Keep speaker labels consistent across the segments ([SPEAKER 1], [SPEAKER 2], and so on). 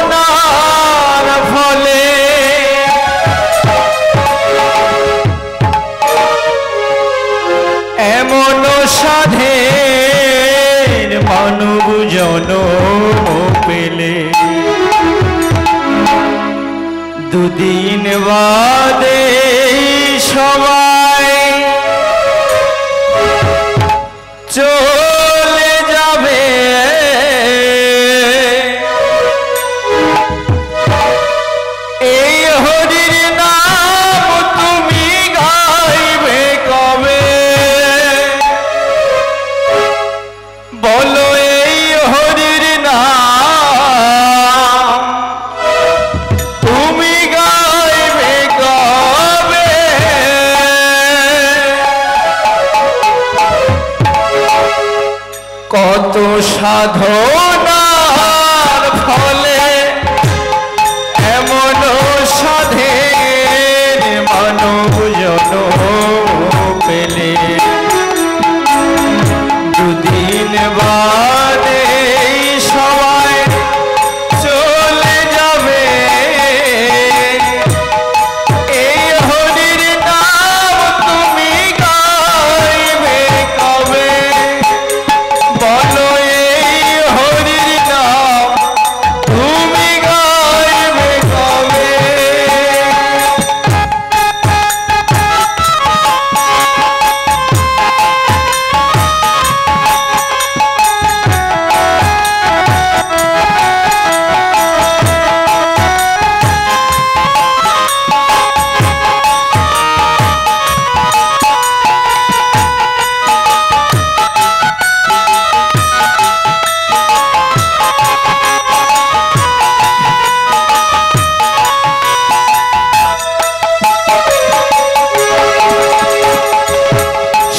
[SPEAKER 1] সাধনার ফলে এমন সাধের মানব জনম পেলে দুদিন বাদে সবাই চলে যাবে এই হরির নাম তুমি গাইবে কবে বলো এই হরির নাম তুমি গাইবে কবে কত সাধনার ফলে এমন সাধের মানব জনম পেলে দুদিন বাদে সবাই চলে যাবে এই হরির নাম তুমি গাইবে কবে বলো এই হরির নাম তুমি গাইবে কবে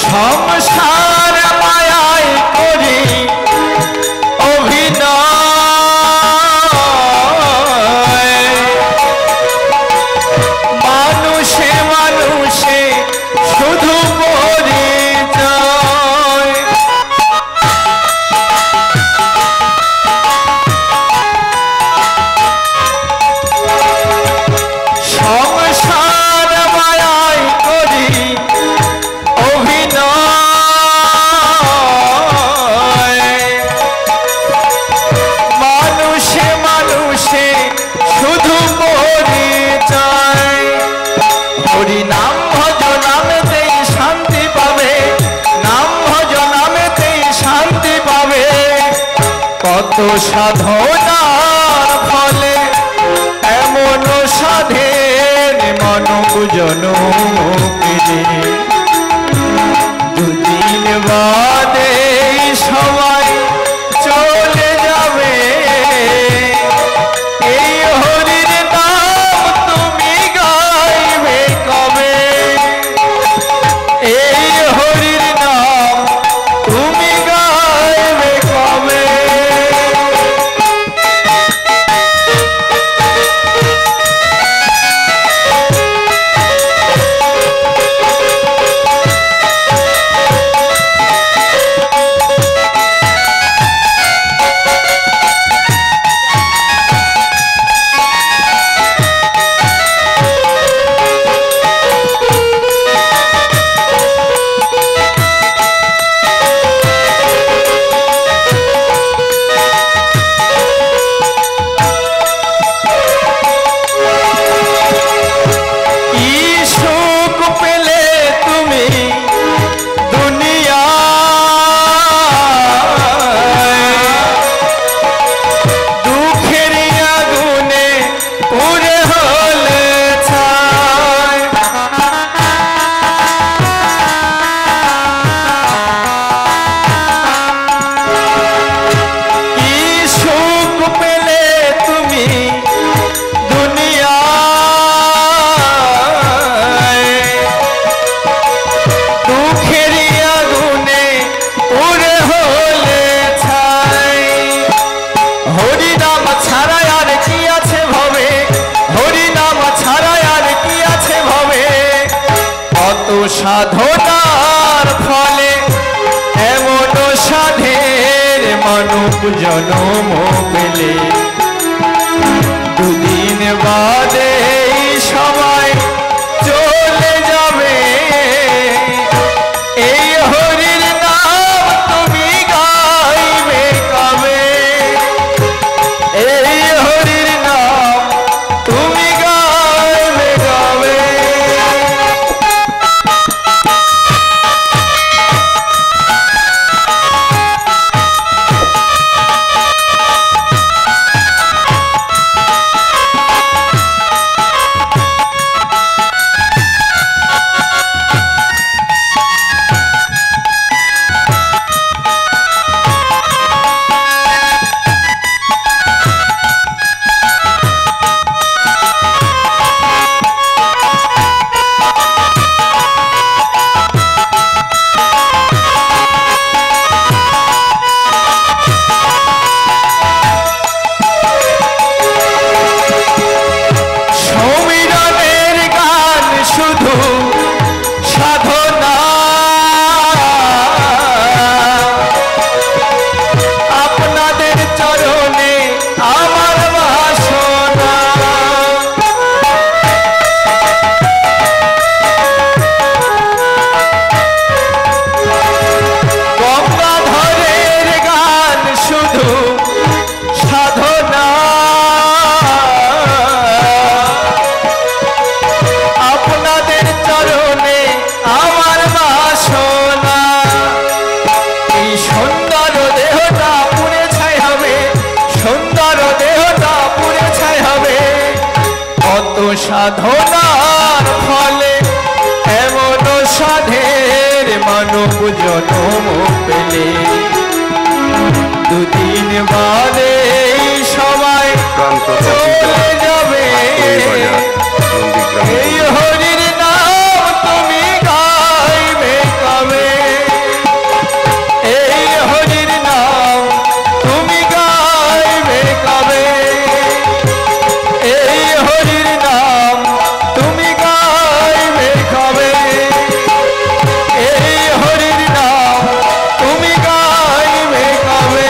[SPEAKER 1] সংসার মায়ায় করি অভিনয় মানুষে মানুষে শুধু পরিচয় সংসার মায়ায় করি মানুষে মানুষে শুধু পরিচয় হরি নাম ভজ নামেতেই শান্তি পাবে নাম ভজ নামেতেই শান্তি পাবে কত সাধনার ফলে এমন সাধের মানব জনম পেলে দুদিন বাদে সবাই চলে যাবে এই হরির নাম তুমি গাইবে কবে এই হরির নাম তুমি গাইবে কবে সাধনার ফলে মানব জনম পেলে দুদিন বাদে সবাই চলে যাবে। এই হরির নাম তুমি গাইবে কবে? এই হরির নাম তুমি গাইবে কবে? সাধনার ফলে এমন সাধের মানব জনম পেলে দুদিন বাদে সবাই চলে যাবে। এই হরির নাম তুমি গাইবে কবে? এই হরির নাম তুমি গাইবে কবে? এই হরির নাম তুমি গাইবে কবে? এই হরির নাম তুমি গাইবে কবে?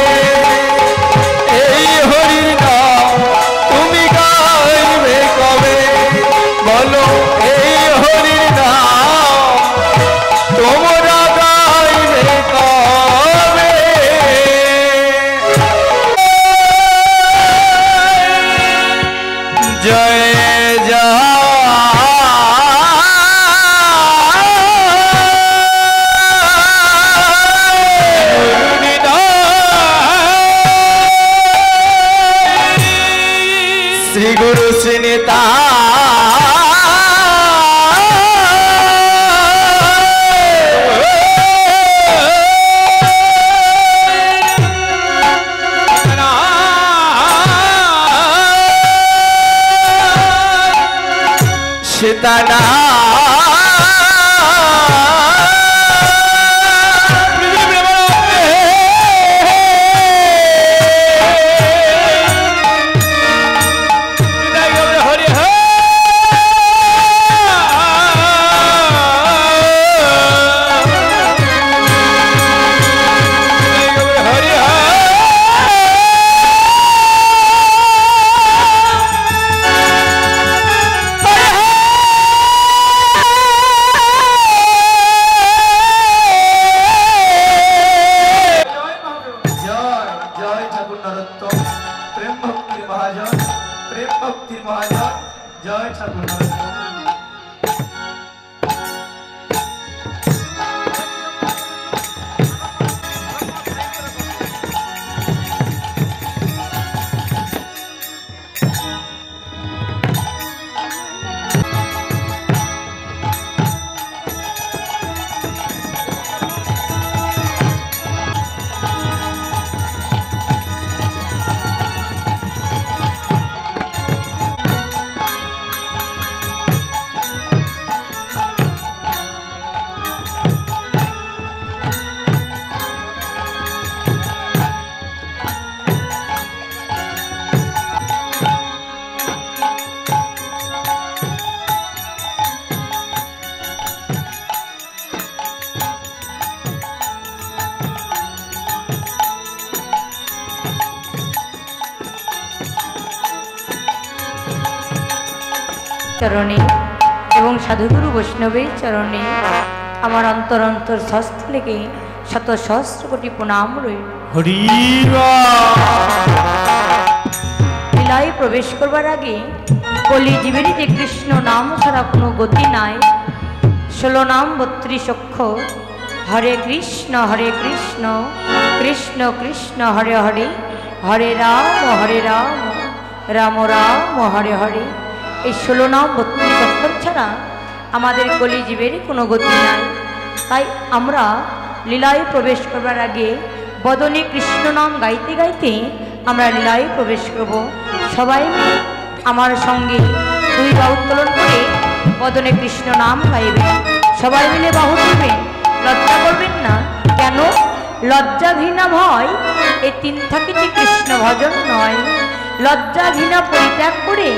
[SPEAKER 1] এই হরির নাম তুমি গাইবে কবে? বলো এই হরির নাম তোমরা গাইবে কবে? জয় শ্রী গুরু শ্রীনিতা সীতানা
[SPEAKER 2] চরণে এবং সাধুগুরু বৈষ্ণবের চরণে আমার অন্তর অন্তর স্থলে শত সহস্র কোটি প্রণাম রইল। লীলায় প্রবেশ করবার আগে কলিজীবের যে কৃষ্ণ নাম ছাড়া কোনো গতি নাই, 16 নাম 32 অক্ষর, হরে কৃষ্ণ কৃষ্ণ কৃষ্ণ হরে হরে, হরে রাম রাম রাম হরে হরে। এই 16 নাম 32 অক্ষর ছাড়া আমাদের কলিজীবের কোনো গতি নাই। তাই আমরা লীলায় প্রবেশ করবার আগে বদনে কৃষ্ণ নাম গাইতে গাইতে আমরা লীলায় প্রবেশ করব। সবাই মিলে আমার সঙ্গে 2 বাহু উত্তোলন করে বদনে কৃষ্ণ নাম গাইবেন। সবাই মিলে বাহু তুলবেন, লজ্জা করবেন না। কেন? লজ্জা ঘৃণা ভয় এই 3 থাকিতে কৃষ্ণ ভজন নয়। লজ্জা ঘৃণা পরিত্যাগ করে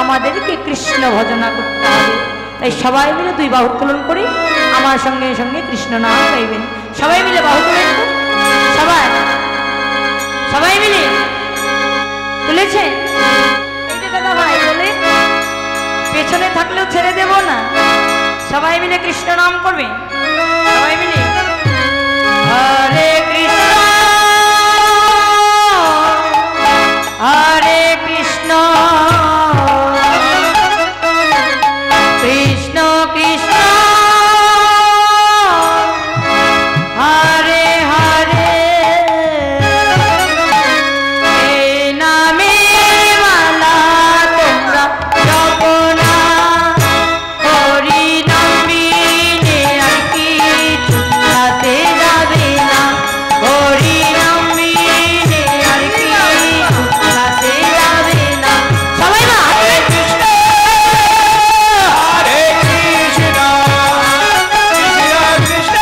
[SPEAKER 2] আমাদেরকে কৃষ্ণ ভজনা করতে হবে। তাই সবাই মিলে 2 বাহু উত্তোলন করে আমার সঙ্গে সঙ্গে কৃষ্ণ নাম গাইবেন। সবাই মিলে বাহু তুলেন তো, সবাই মিলে তুলেছেন? এই যে দাদা ভাই বলে পেছনে থাকলেও ছেড়ে দেব না। সবাই মিলে কৃষ্ণ নাম করবে। সবাই মিলে হরে কৃষ্ণ হরে কৃষ্ণ কৃষ্ণ কৃষ্ণ হরে হরে, এই নামে মালা তোমরা জপনা, হরি নাম বিনে আর কিছু সাথে যাবে না, হরি নাম বিনে আর কিছু সাথে যাবে না। সবাই না হরে কৃষ্ণ
[SPEAKER 1] হরে কৃষ্ণ কৃষ্ণ কৃষ্ণ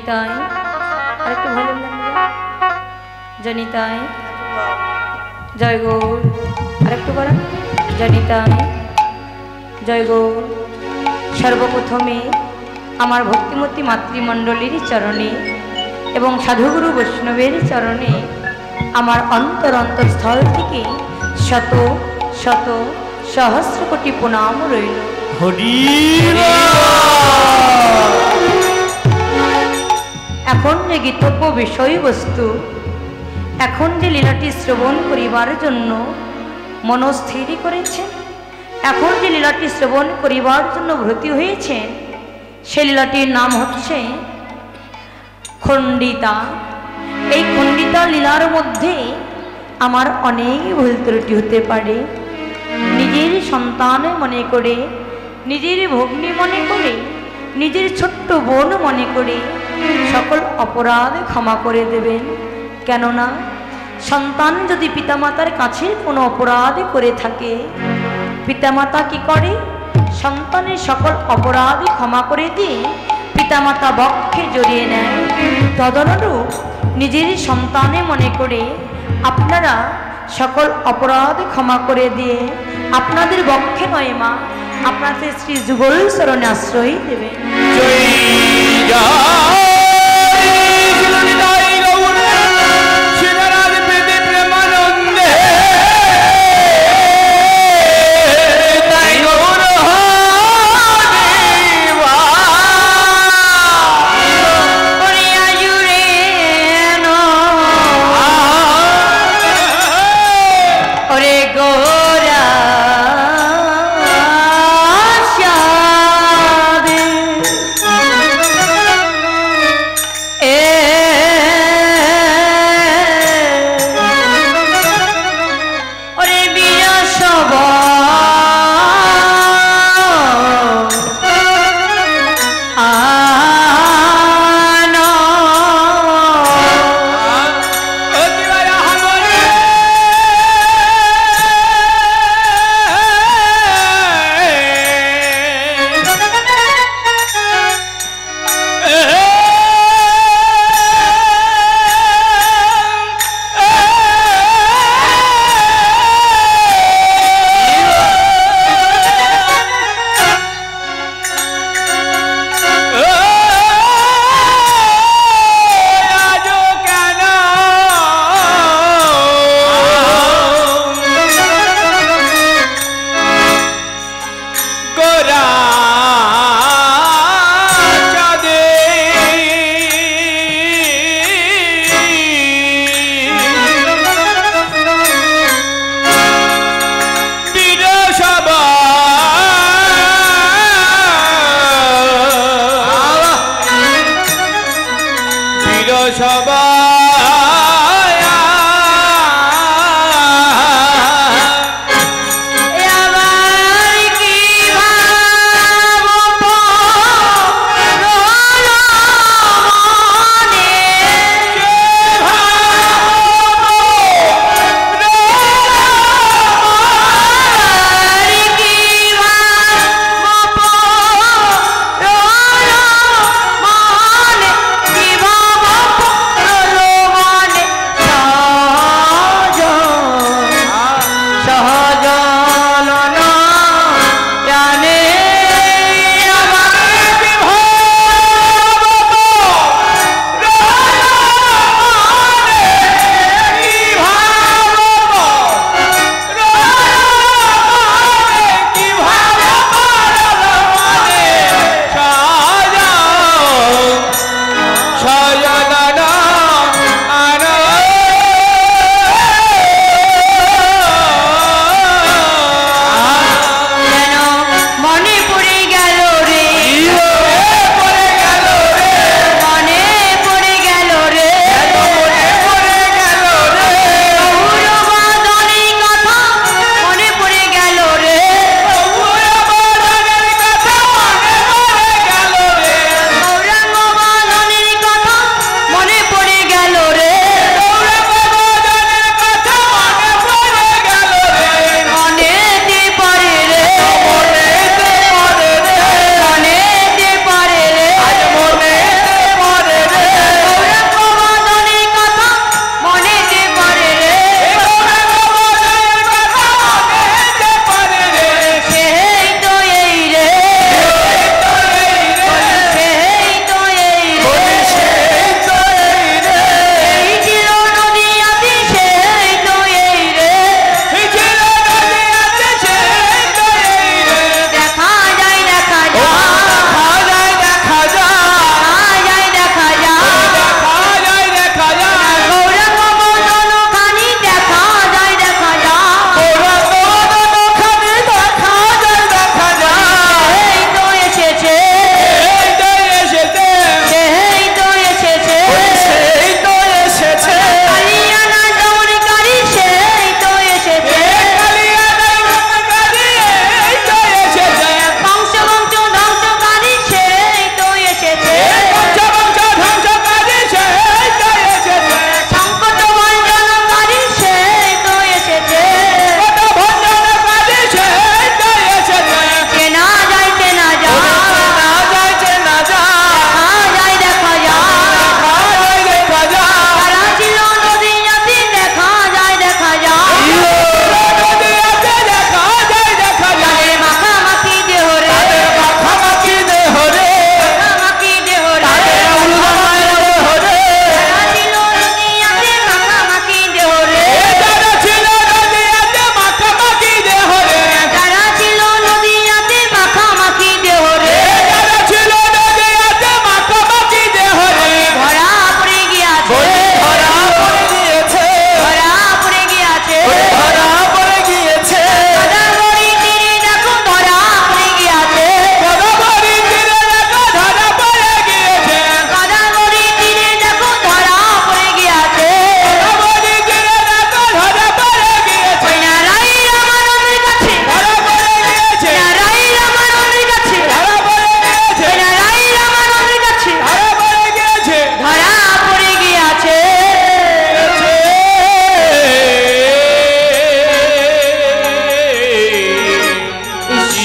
[SPEAKER 2] জনিতায় আরেকটু ভালো লাগবে জনিতায় জয় গৌর আরেকটু বলেন জনিতায় জয় গৌর। সর্বপ্রথমে আমার ভক্তিমতী মাতৃমণ্ডলীর চরণে এবং সাধুগুরু বৈষ্ণবের চরণে আমার অন্তরস্থল থেকে শত শত সহস্র কোটি প্রণাম রইল। এখন যে গীতব্য বিষয়বস্তু, এখন যে লীলাটি শ্রবণ করিবার জন্য মনস্থির করেছেন, এখন যে লীলাটি শ্রবণ করিবার জন্য ভর্তি হয়েছেন, সেই লীলাটির নাম হচ্ছে খণ্ডিতা। এই খণ্ডিতা লীলার মধ্যে আমার অনেক ভুল ত্রুটি হতে পারে। নিজের সন্তান মনে করে, নিজের ভগ্নী মনে করে, নিজের ছোট্ট বোন মনে করে সকল অপরাধ ক্ষমা করে দেবেন। কেননা সন্তান যদি পিতামাতার কাছে কোনো অপরাধ করে থাকে, পিতামাতা কি করে? সন্তানের সকল অপরাধ ক্ষমা করে দিয়ে পিতামাতা বক্ষে জড়িয়ে নেয়। তদনুরূপ নিজের সন্তানে মনে করে আপনারা সকল অপরাধ ক্ষমা করে দিয়ে আপনাদের বক্ষে নয় মা, আপনাদের শ্রী যুগল চরণে আশ্রয় দেবেন।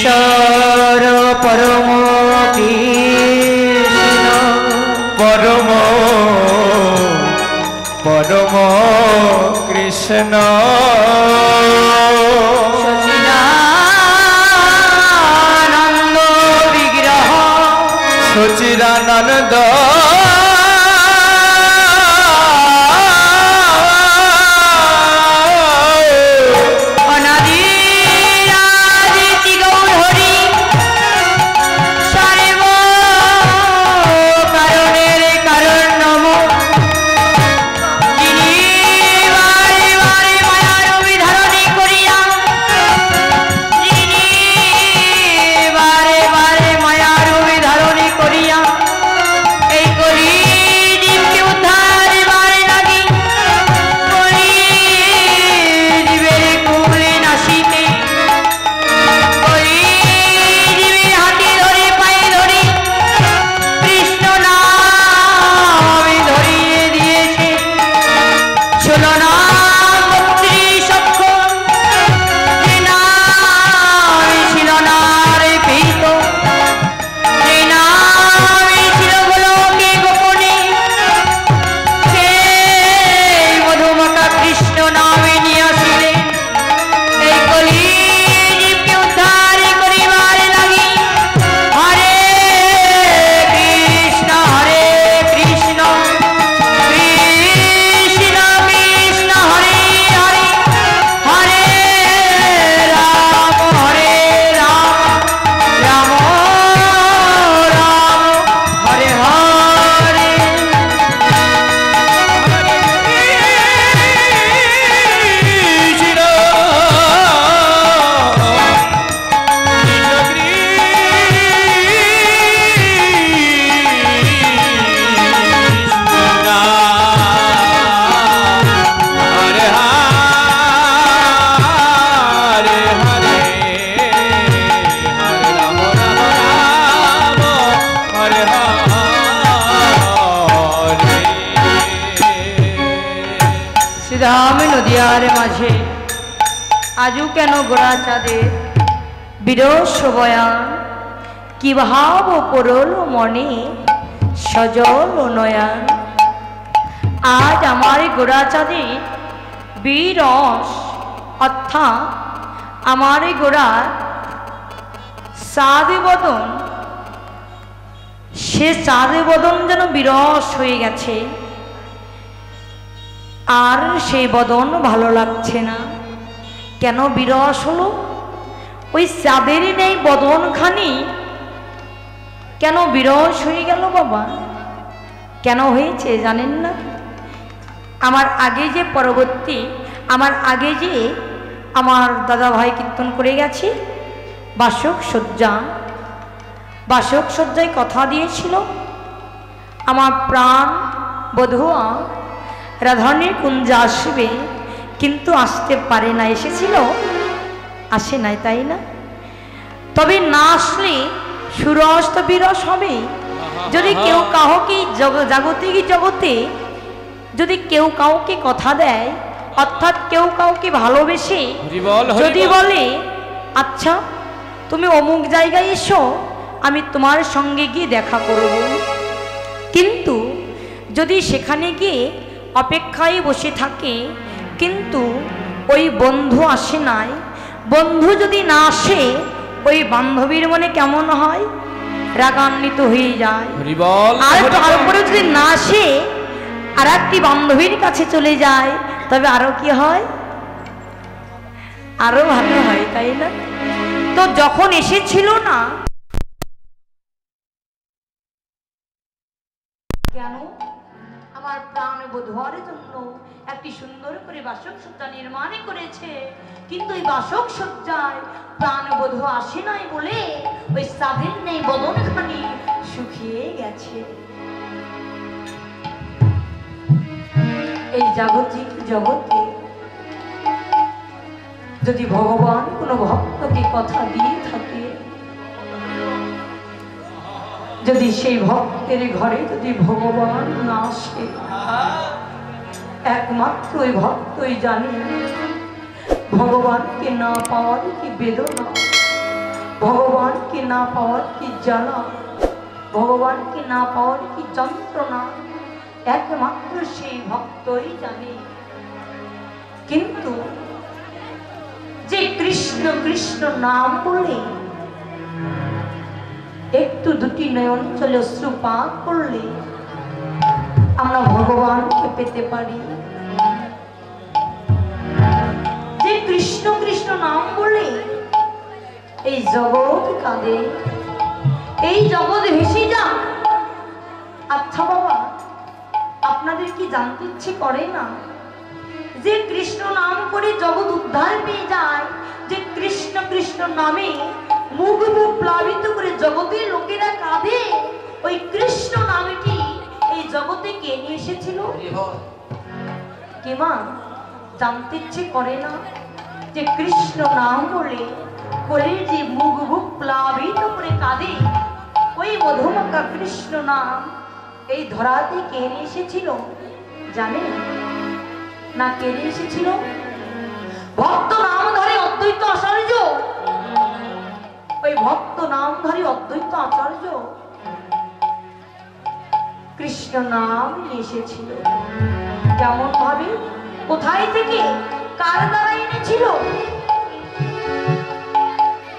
[SPEAKER 2] ঈশ্বর পরম কৃষ্ণ
[SPEAKER 1] পরম পরম কৃষ্ণ
[SPEAKER 2] সচিদানন্দ বিগ্রহ
[SPEAKER 1] সচিদানন্দ
[SPEAKER 2] নদিয়ার মাঝে আজও কেন গোড়া চাঁদের বিরস বয়ান কি ভাব পরল মনে সজল নয়ন আজ আমার গোড়া চাঁদে বিরস অর্থাৎ আমার গোড়া চাঁদে বদন সে চাঁদে বদন যেন বিরস হয়ে গেছে আর সেই বদন ভালো লাগছে না কেন বিরস হলো ওই চাঁদেরই নেই বদনখানি কেন বিরস হয়ে গেল বাবা কেন হয়েছে জানেন না আমার আগে যে পরবর্তী আমার আগে যে আমার দাদা ভাই কীর্তন করে গেছে বাসক সজ্জায় কথা দিয়েছিল আমার প্রাণ বধূয়া রাধারানীর কুঞ্জে আসবে কিন্তু আসতে পারে না এসেছিল আসে নাই তাই না তবে না আসলে সুরস তো বিরস হবে যদি কেউ কাউকে জাগতিক জগতে যদি কেউ কাউকে কথা দেয় অর্থাৎ কেউ কাউকে ভালোবেসে যদি বলে আচ্ছা তুমি অমুক জায়গায় এসো আমি তোমার সঙ্গে গিয়ে দেখা করব কিন্তু যদি সেখানে গিয়ে অপেক্ষায় বসে থাকে কিন্তু ওই বন্ধু আসে নাই বন্ধু যদি না আসে ওই বান্ধবীর মনে কেমন হয় রাগান্বিত হয়ে যায় আর তারপরে যদি না আসে আর একটি বান্ধবীর কাছে চলে যায় তবে আরো কি হয় আরো ভালো হয় তাই না তো যখন এসেছিল না কেন আমার প্রাণ বধূর জন্য একটি সুন্দর করে বাসক সজ্জা নির্মাণ করেছে কিন্তু এই বাসক সজ্জায় প্রাণ বধূ আসে নাই বলে ওই সাধের নেই বদনখানি শুকিয়ে গেছে এই জাগতিক জগতে যদি ভগবান কোনো ভক্তকে কথা দিয়ে থাকে যদি সেই ভক্তের ঘরে যদি ভগবান না আসে একমাত্র ওই ভক্তই জানে ভগবানকে না পাওয়ার কি বেদনা ভগবানকে না পাওয়ার কি জ্বালা, ভগবানকে না পাওয়ার কি যন্ত্রণা একমাত্র সেই ভক্তই জানে। কিন্তু যে কৃষ্ণ কৃষ্ণ নাম বলে একটু দুটি নয়ন চলে অশ্রুপাত করলে আমরা ভগবানকে পেতে পারি। যে কৃষ্ণ কৃষ্ণ নাম বলে এই জগৎ কাঁদে, এই জগৎ ভেসে যায়। আচ্ছা বাবা, আপনাদের কি জানতে ইচ্ছে করে না যে কৃষ্ণ নাম করে জগৎ উদ্ধার পেয়ে যায়? যে কৃষ্ণ কৃষ্ণ নামে মুখ মুখ প্লাবিত করে জগতের লোকেরা কাঁদে, ওই কৃষ্ণ নামটি এই জগতে কে নিয়ে এসেছিল? কে মা? জানতে ইচ্ছে করে না যে কৃষ্ণ নাম বলে বলে যে মুখ মুখ প্লাবিত করে কাঁদে, ওই মধুমাখা কৃষ্ণ নাম এই ধরাতে কে নিয়ে এসেছিল জানেন না? কে নিয়ে এসেছিল? ভক্ত নাম ধরে অদ্বৈত আচার্য। ওই ভক্ত নাম ধরে অদ্বৈত আচার্য কৃষ্ণ নাম নিয়ে এসেছিল। কেমন ভাবে, কোথায় থেকে, কার দ্বারা এনেছিল?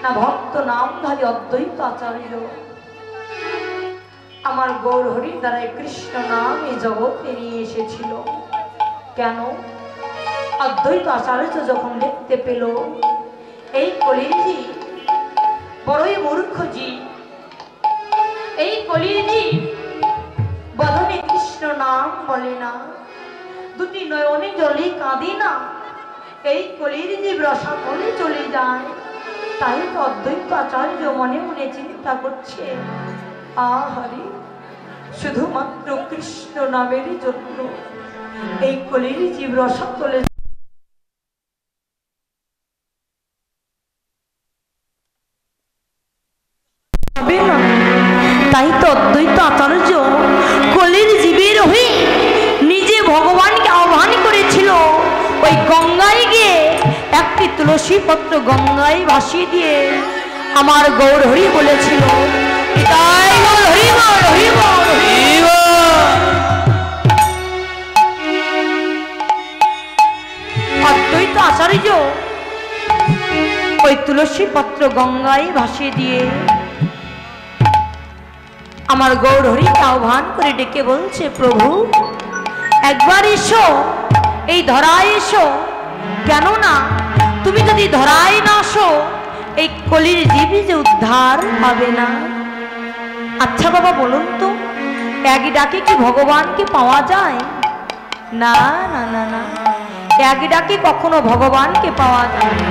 [SPEAKER 2] না, ভক্ত নাম ধরে অদ্বৈত আচার্য আমার গৌর হরির দ্বারাই কৃষ্ণ নাম এই জগতে নিয়ে এসেছিল। কেন? অদ্বৈত আচার্য যখন দেখতে পেল এই কলির জি বড়ই মূর্খ জি, এই কলির জি বদনে কৃষ্ণ নাম বলে না, দুটি নয়নে জলে কাঁদে না, এই কলির জীব রসাতলে চলে যায়। তাই তো অদ্বৈত আচার্য মনে মনে চিন্তা করছে, আহারে শুধুমাত্র কৃষ্ণ নামের জন্য এই কলির জীব রসাতলে হবে না। তাই তো অদ্বৈত আচার্য কলির জীবের হয়ে নিজে ভগবানকে আহ্বান করেছিল। ওই গঙ্গায় গিয়ে একটি তুলসী পত্র গঙ্গায় ভাসিয়ে দিয়ে আমার গৌর হরি বলেছিল, তাই গৌর হরি বল, হরি বল, হরি বল। অদ্বৈত আচার্য ওই তুলসী পত্র গঙ্গায় ভাসিয়ে দিয়ে আমার গৌর হরিকে আহ্বান করে ডেকে বলছে, প্রভু একবার এসো, এই ধরায় এসো। কেননা তুমি যদি ধরায় না আসো এই কলির জীবী যে উদ্ধার হবে না। আচ্ছা বাবা বলুন তো, এক ডাকে কি ভগবানকে পাওয়া যায়? না না না না, এক ডাকে কখনো ভগবানকে পাওয়া যায় না।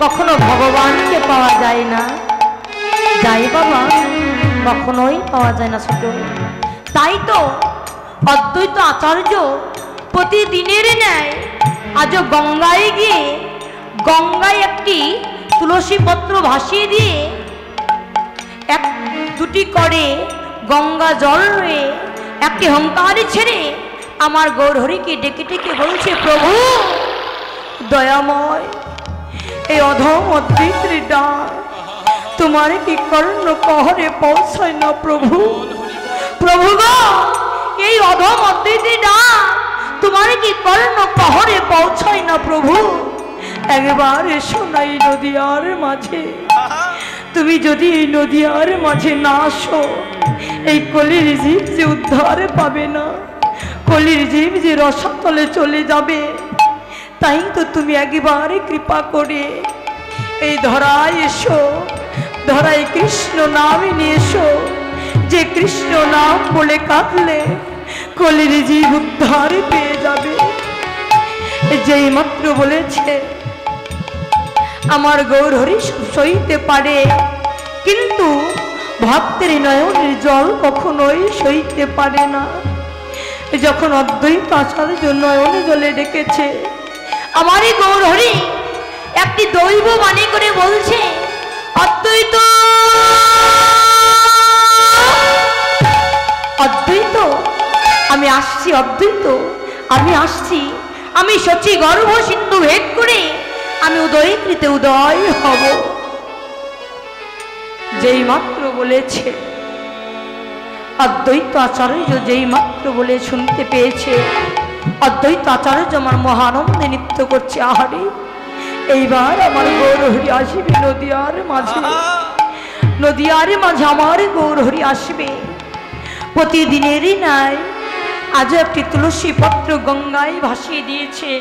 [SPEAKER 2] কখনো ভগবানকে পাওয়া যায় না, যাই বাবা, কখনোই পাওয়া যায় না ছোট। তাই তো অদ্বৈত আচার্য প্রতিদিনের ন্যায় আজও গঙ্গায় গিয়ে গঙ্গায় একটি তুলসী পত্র ভাসিয়ে দিয়ে এক দুটি করে গঙ্গা জল রয়ে একটি হংকার ছেড়ে আমার গৌর হরিকে ডেকে ডেকে বলছে, প্রভু দয়াময়, এই অধম অদ্বৈতের ডাক তোমার কি কর্ণ কহরে পৌঁছায় না প্রভু? প্রভু গো, এই অধম অদ্বৈতের ডাক তোমার কি কর্ণ কহরে পৌঁছায় না প্রভু? একবার এসো না এই নদিয়ার মাঝে। তুমি যদি এই নদিয়ার মাঝে না আসো এই কলির জীব যে উদ্ধার পাবে না, কলির জীব যে রসাতলে চলে যাবে। তাই তো তুমি একবারে কৃপা করে এই ধরায় এসো, ধরায় কৃষ্ণ নাম নিয়ে এসো। যে কৃষ্ণ নাম বলে কাঁদলে কলির জীব উদ্ধার পেয়ে যাবে। যেই মাত্র বলেছে আমার গৌর হরি সইতে পারে, কিন্তু ভক্তের নয়নের জল কখনোই সইতে পারে না। যখন অদ্বৈত আচার্য নয়নে জলে ডেকেছে, আমারই গৌরহরি একটি দৈব বাণী করে বলছে, অদ্বৈত অদ্বৈত আমি আসছি, অদ্বৈত আমি আসছি, আমি সচি গর্ভ সিন্ধু ভেদ করে আমি উদয়কৃতে উদয় হব। যেই মাত্র বলেছে, অদ্বৈত আচার্য যেই মাত্র বলে শুনতে পেয়েছে, অদ্বৈত আচার্য আমার মহানন্দে নৃত্য করছে। আহারে এইবার আমার গৌরহরি আসবে নদিয়ার মাঝে, নদিয়ার মাঝে আমার গৌরহরি আসবে। প্রতিদিনেরই নাই আজ একটি তুলসী পত্র গঙ্গায় ভাসিয়ে দিয়েছে।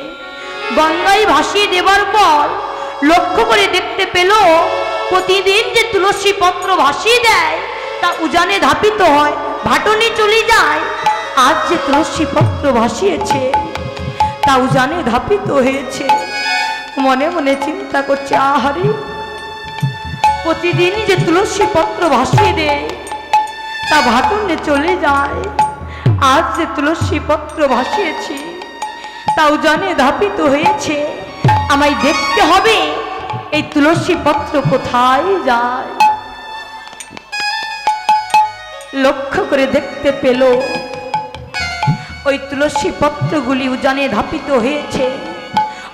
[SPEAKER 2] গঙ্গায় ভাসিয়ে দেবার পর লক্ষ্য করে দেখতে পেল, প্রতিদিন যে তুলসী পত্র ভাসিয়ে দেয় তা উজানে ধাপিত হয়, ভাটনে চলে যায়। আজ যে তুলসী পত্র ভাসিয়েছে তা উজানে ধাপিত হয়েছে। মনে মনে চিন্তা করছে, আহারে প্রতিদিনই যে তুলসী পত্র ভাসিয়ে দেয় তা ভাটনে চলে যায়, আজ যে তুলসী পত্র ভাসিয়েছি তা উজানে ধাপিত হয়েছে। আমায় দেখতে হবে এই তুলসী পত্র কোথায় যায়। লক্ষ্য করে দেখতে পেল ওই তুলসী পত্রগুলি উজানে ধাপিত হয়েছে।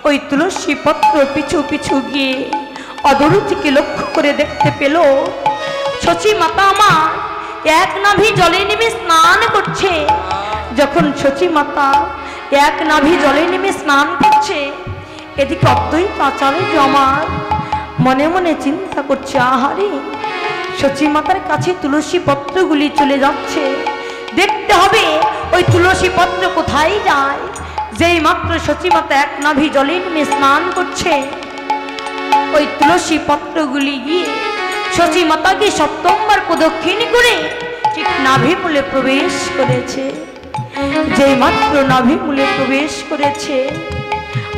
[SPEAKER 2] ওই তুলসী পত্র পিছু পিছু গিয়ে অদূরথেকে লক্ষ্য করে দেখতে পেল শচী মাতা আমার এক নাভি জলে নেমে স্নান করছে। যখন শচী মাতা এক নাভি জলে নেমে স্নান করছে, এদিকে অদ্বৈত আচার্য আমার মনে মনে চিন্তা করছে, আহারে শচী মাতার কাছে তুলসী পত্রগুলি চলে যাচ্ছে, দেখতে হবে ওই তুলসী পত্র কোথায় যায়। যেই মাত্র শচী মাতা এক নাভি জলে নেমে স্নান করছে, ওই তুলসী পত্রগুলি গিয়ে শচী মাতাকে সপ্তমবার প্রদক্ষিণ করে ঠিক নাভি মূলে প্রবেশ করেছে। যেই মাত্র নাভি মূলে প্রবেশ করেছে,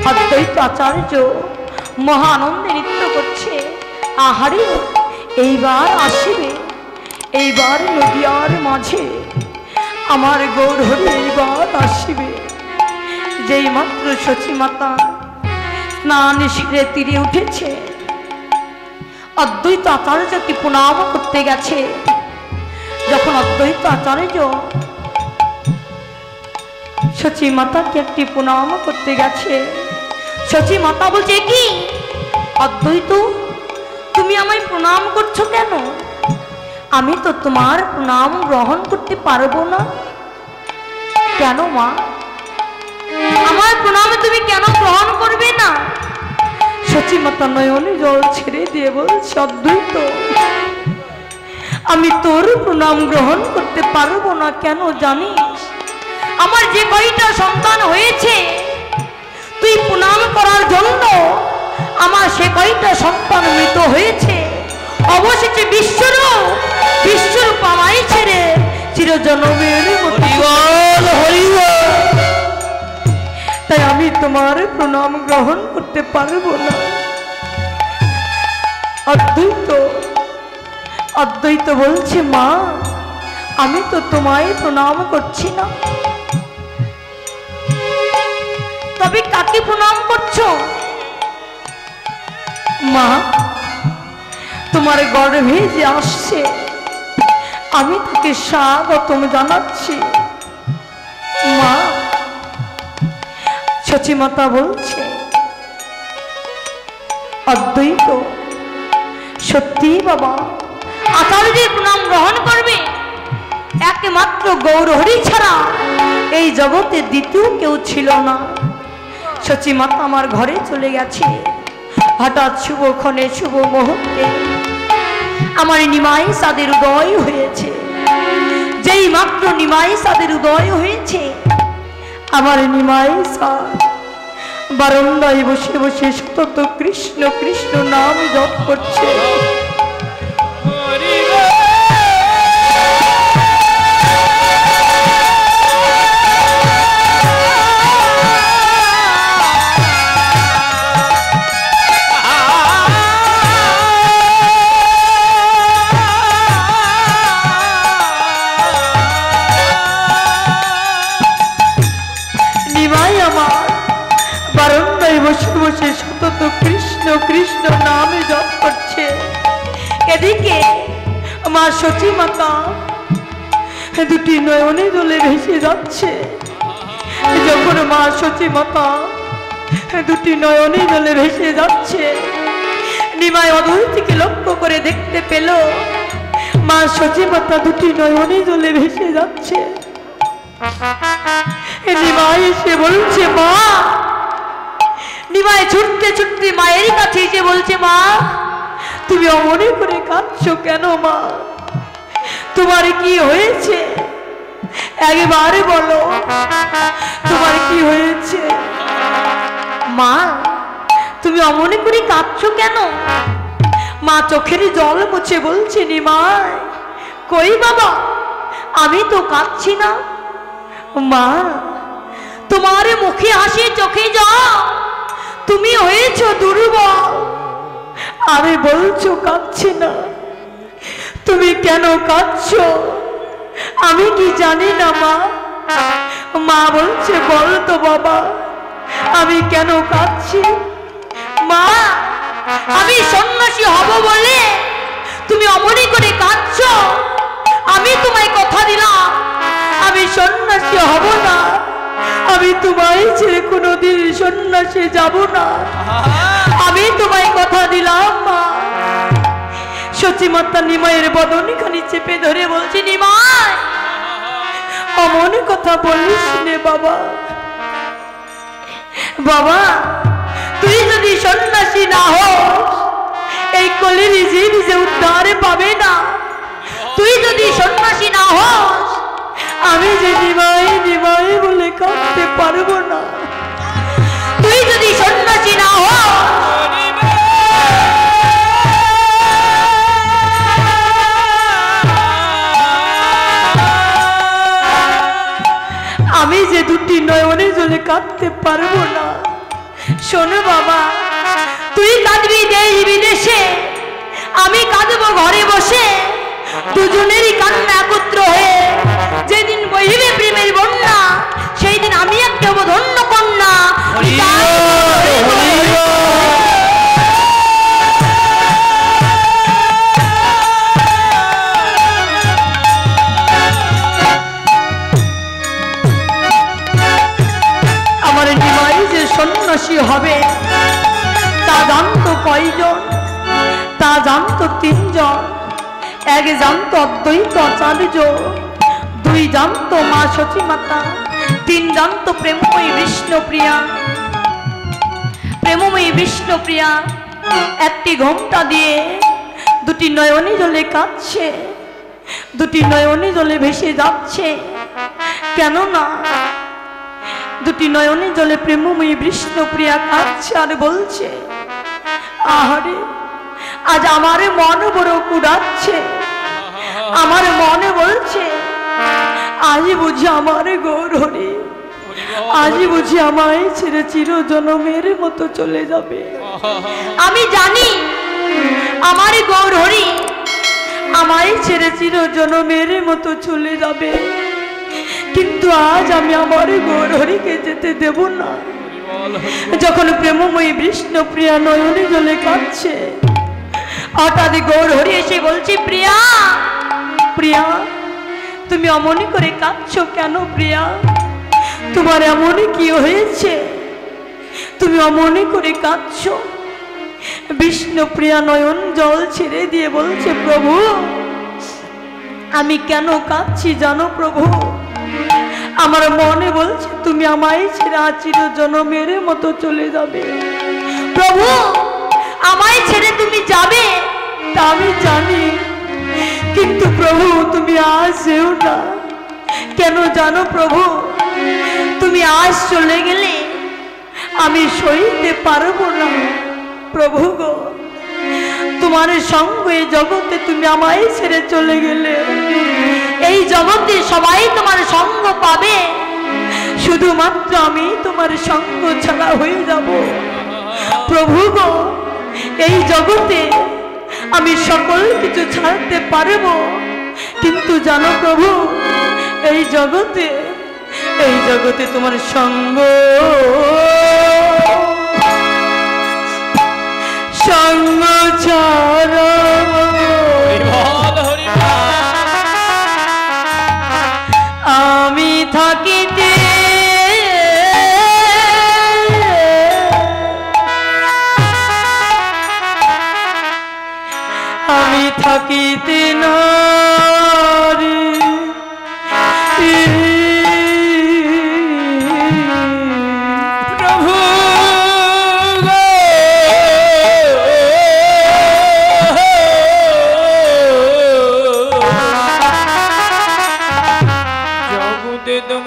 [SPEAKER 2] অদ্বৈত আচার্য মহা আনন্দে নৃত্য করছে। আহারে এইবার আসিবে, এইবার নদিয়ার মাঝে আমার গৌরহরি এইবার আসিবে। যেই মাত্র শচী মাতা স্নান সেরে তীরে উঠেছে, অদ্বৈত আচার্যকে প্রণাম করতে গেছে। যখন অদ্বৈত আচার্য শচী মাতাকে একটি প্রণাম করতে গেছে, শচী মাতা বলছে, কি অদ্বৈত তুমি আমায় প্রণাম করছো কেন? আমি তো তোমার প্রণাম গ্রহণ করতে পারবো না। কেন মা, আমার প্রণাম তুমি কেন গ্রহণ করবে না? শচী মাতা নয়নে জল ছেড়ে দিয়ে বলছে, অদ্বৈত আমি তোর প্রণাম গ্রহণ করতে পারবো না। কেন জানিস, আমার যে কয়টা সন্তান হয়েছে তুই প্রণাম করার জন্য আমার সে কয়টা সন্তান মৃত হয়েছে। অবশেষে বিশ্বরূপ আমায় ছেড়ে চিরজনমের মতো, তাই আমি তোমার প্রণাম গ্রহণ করতে পারবো না। অদ্বৈত বলছে, মা আমি তো তোমায় প্রণাম করছি না। তবে কাকে প্রণাম করছো? মা তোমার গর্ভে যে আসছে আমি তাকে স্বাগতম জানাচ্ছি। মা শচী মাতা বলছে, অদ্বৈত সত্যি বাবা আচার্যের প্রণাম গ্রহণ করবে। একমাত্র গৌরহরি ছাড়া এই জগতে দ্বিতীয় কেউ ছিল না। শচী মাতা আমার ঘরে চলে গেছে। হঠাৎ শুভক্ষণে শুভ মুহূর্তে আমার নিমাই সাদের উদয় হয়েছে। যেই মাত্র নিমাই সাদের উদয় হয়েছে, আমার নিমাই সাদ বারান্দায় বসে বসে সতত কৃষ্ণ কৃষ্ণ নাম জপ করছে। কৃষ্ণ নামে জপ করছে, এদিকে মা সতী মাতা দুটি নয়নে জলে ভেসে যাচ্ছে। যখন মা সতী মাতা দুটি নয়নে জলে ভেসে যাচ্ছে, নিমাই অদূর থেকে লক্ষ্য করে দেখতে পেল মা সতী মাতা দুটি নয়নে জলে ভেসে যাচ্ছে। নিমাই এসে বলছে মা, নিমাই ছুটতে ছুটতে মায়ের কাছে এসে বলছে মা, তুমি অমনে করে কাঁদছো কেন মা? তোমার কি হয়েছে? একবারে বলো তোমার কি হয়েছে? মা, তুমি অমনে করে কাঁদছো কেন? মা চোখের জল মুছে বলছে নিমাই, কই বাবা, আমি তো কাঁদছি না। মা, তোমার মুখে হাসি চোখে যাও, তুমি হয়েছো দুর্বল। আমি বলছো কাঁদছি না, তুমি কেন কাঁদছো? আমি কি জানি না মা। মা বলছে বল তো বাবা, আমি কেন কাঁদছি? মা, আমি সন্ন্যাসী হব বলে তুমি অমনি করে কাঁদছো। আমি তোমায় কথা দিলাম আমি সন্ন্যাসী হব না, আমি তোমায় ছেড়ে কোনোদিন সন্ন্যাসী যাব না। আমি তোমায় কথা দিলাম মা। সতী মাতা নিমাইয়ের বদনে খানি চেপে ধরে বলছি, নিমাই অমন কথা বলিস নে বাবা। বাবা, তুই যদি সন্ন্যাসী না হোস, এই কলির জীব যে উদ্ধার পাবে না। তুই যদি সন্ন্যাসী না হোস, আমি যে নিমাই নিমাই বলে কাঁদতে পারবো না। তুই যদি সন্ন্যাসী না হোস, আমি যে দুটি নয়নে জলে কাঁদতে পারবো না। শোনো বাবা, তুই কাঁদবি দেশ বিদেশে, আমি কাঁদবো ঘরে বসে। দুজনেরই কান্না একত্র হয়ে যেদিন বহিবে প্রেমের বন্যা, সেই দিন আমি একটা ধন্য কন্যা। আমার নিমাই যে সন্ন্যাসী হবে তা জানতো কয়জন? তা জানতো তিনজন। এক জানতো অদ্বৈত আচার্য, দুই জানতো মা সতী মাতা, তিন জানতো প্রেমময়ী বিষ্ণুপ্রিয়া। প্রেমময়ী বিষ্ণুপ্রিয়া একটি ঘোমটা দিয়ে দুটি নয়নে জলে কাঁদছে, দুটি নয়নে জলে ভেসে যাচ্ছে। কেননা দুটি নয়নে জলে প্রেমময়ী বিষ্ণুপ্রিয়া কাঁদছে আর বলছে, আহারে আজ আমার মন বড় কুড়াচ্ছে। আমার মনে বলছে আজ বুঝি আমার গৌরহরি, আজ বুঝি আমায় ছেড়ে চিরজনমের মতো চলে যাবে। আমি জানি আমার গৌরহরি আমায় ছেড়ে চিরজনমের মতো চলে যাবে, কিন্তু আজ আমি আমার গৌরহরিকে যেতে দেব না। যখন প্রেমময়ী বিষ্ণুপ্রিয়া নয়নে জলে কাঁদছে, হঠাৎ গৌরহরি এসে বলছে, প্রিয়া প্রিয়া, তুমি অমনি করে কাঁদছো কেন প্রিয়া? তোমার এমনই কি হয়েছে? তুমি অমনি করে কাঁদছো? বিষ্ণুপ্রিয়া নয়ন জল ছেড়ে দিয়ে বলছে, প্রভু আমি কেন কাঁদছি জানো প্রভু? আমার মনে বলছে তুমি আমায় ছেড়ে চিরজনমের মতো চলে যাবে। প্রভু আমায় ছেড়ে তুমি যাবে তা আমি জানি, কিন্তু প্রভু তুমি আজ যেও না। কেন জানো প্রভু? তুমি আজ চলে গেলে আমি সইতে পারবো না। প্রভু গো, তোমার সঙ্গ এই জগতে তুমি আমায় ছেড়ে চলে গেলে এই জগতে সবাই তোমার সঙ্গ পাবে, শুধুমাত্র আমি তোমার সঙ্গ ছাড়া হয়ে যাব। প্রভু গো, এই জগতে আমি সকল কিছু ছাড়তে পারবো, কিন্তু জানো প্রভু এই জগতে তোমার সঙ্গ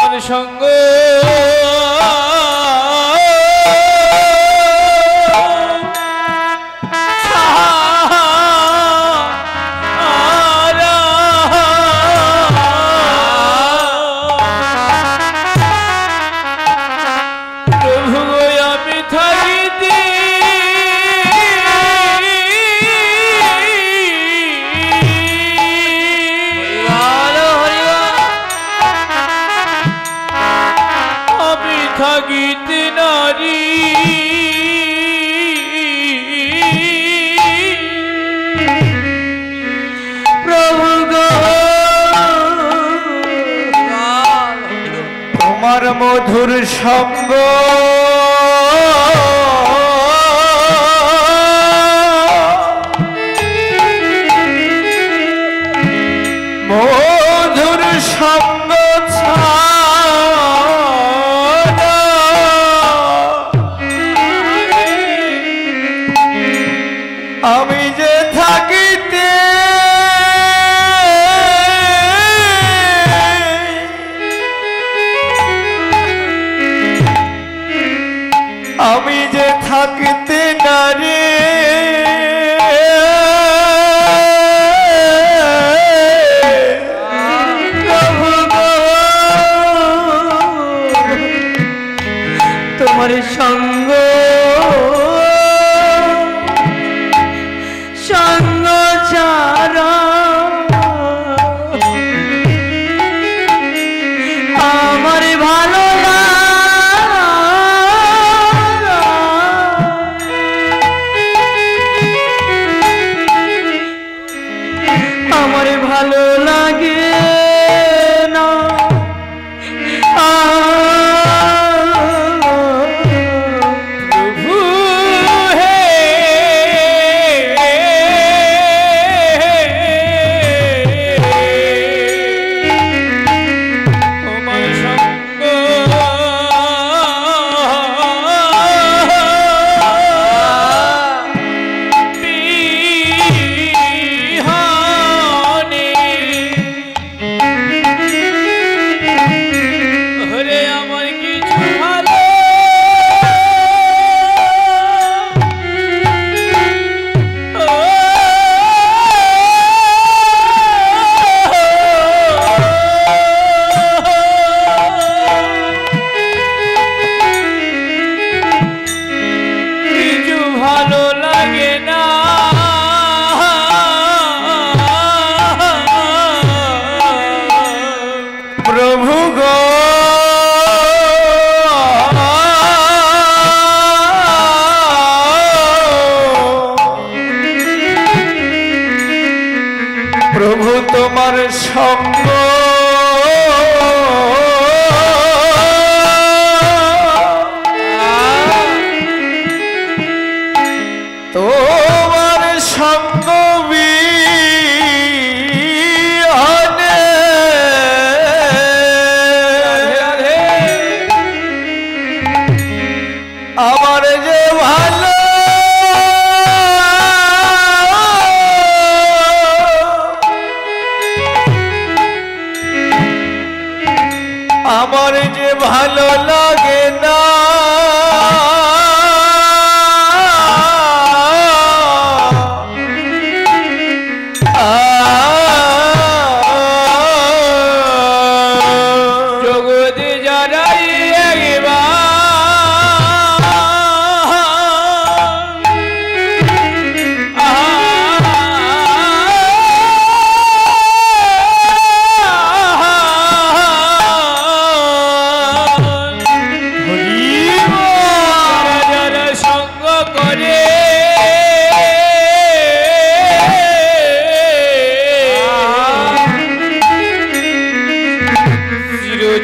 [SPEAKER 1] তোমার সঙ্গ থাকিতে নারী প্রভু গো তোমার মধুর সঙ্গ মধুর সঙ্গ আমি যে থাকিতে আমি যে থাকিতে নারী তোমার সঙ্গ সঙ্গ ছাড়া আমার ভালো আমার ভালো লাগে না প্রভু হে তোমার সঙ্গ ভালো লাগে না প্রভু গো প্রভু তোমার সঙ্গ তোমার সঙ্গ বিহনে আমার যে ভালো আমার যে ভালো লাগে না জগতে যারাই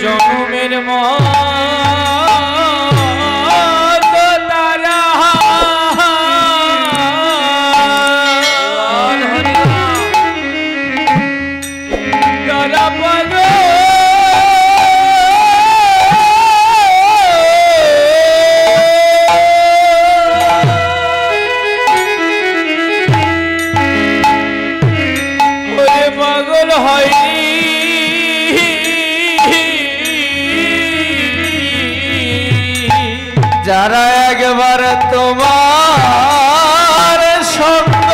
[SPEAKER 1] জনমের তারা তারা পাগ পাগল হয়নি যারা একবার তোমার সঙ্গ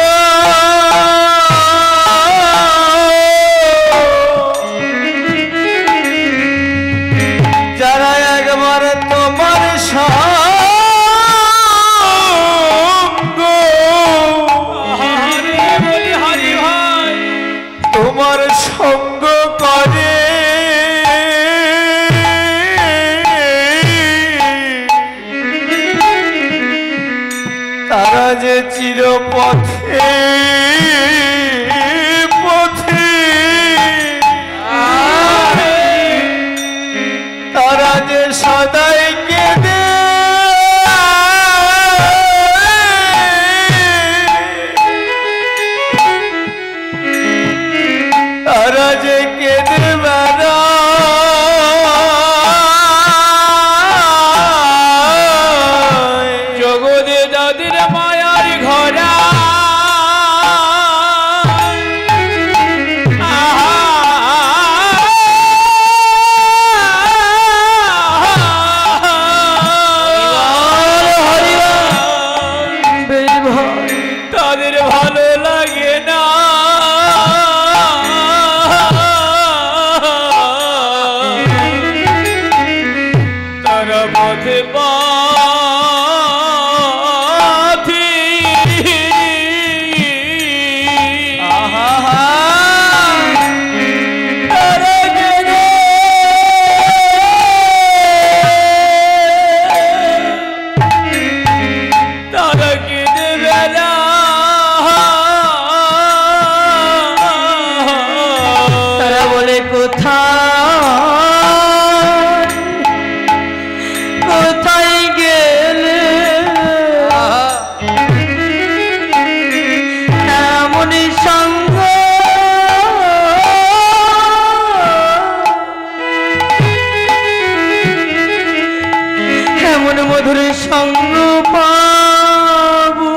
[SPEAKER 1] যারা একবার তোমার সঙ্গ
[SPEAKER 3] বলি হরি ভাই
[SPEAKER 1] তোমার সঙ্গ করে তারা যে চিরপথে পথে তারা যে সদাই কেঁদে তারা যে কেঁদে বেড়া
[SPEAKER 3] জগদে দাদির মায়ার ঘোড়া তাদের ভালো লাগে না তারা পথে পাথি তারা কেঁদে তারা কেঁদে বেলা
[SPEAKER 2] তারা বলে কোথায় কোথায় গেলে এমন সঙ্গ এমন মধুর সঙ্গ পাবো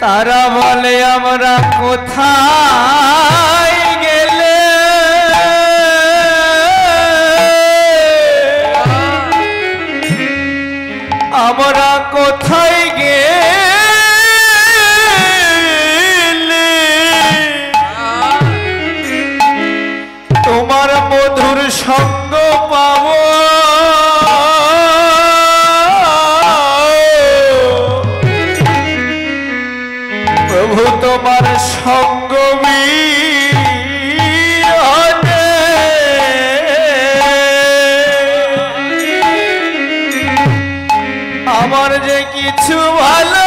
[SPEAKER 1] তারা বলে আমরা কোথায় গেলে আমরা কোথায় গেলে তোমার মধুর সঙ্গ পাবো প্রভু তোমার সঙ্গ বিহনে আমার যে কিছু ভালো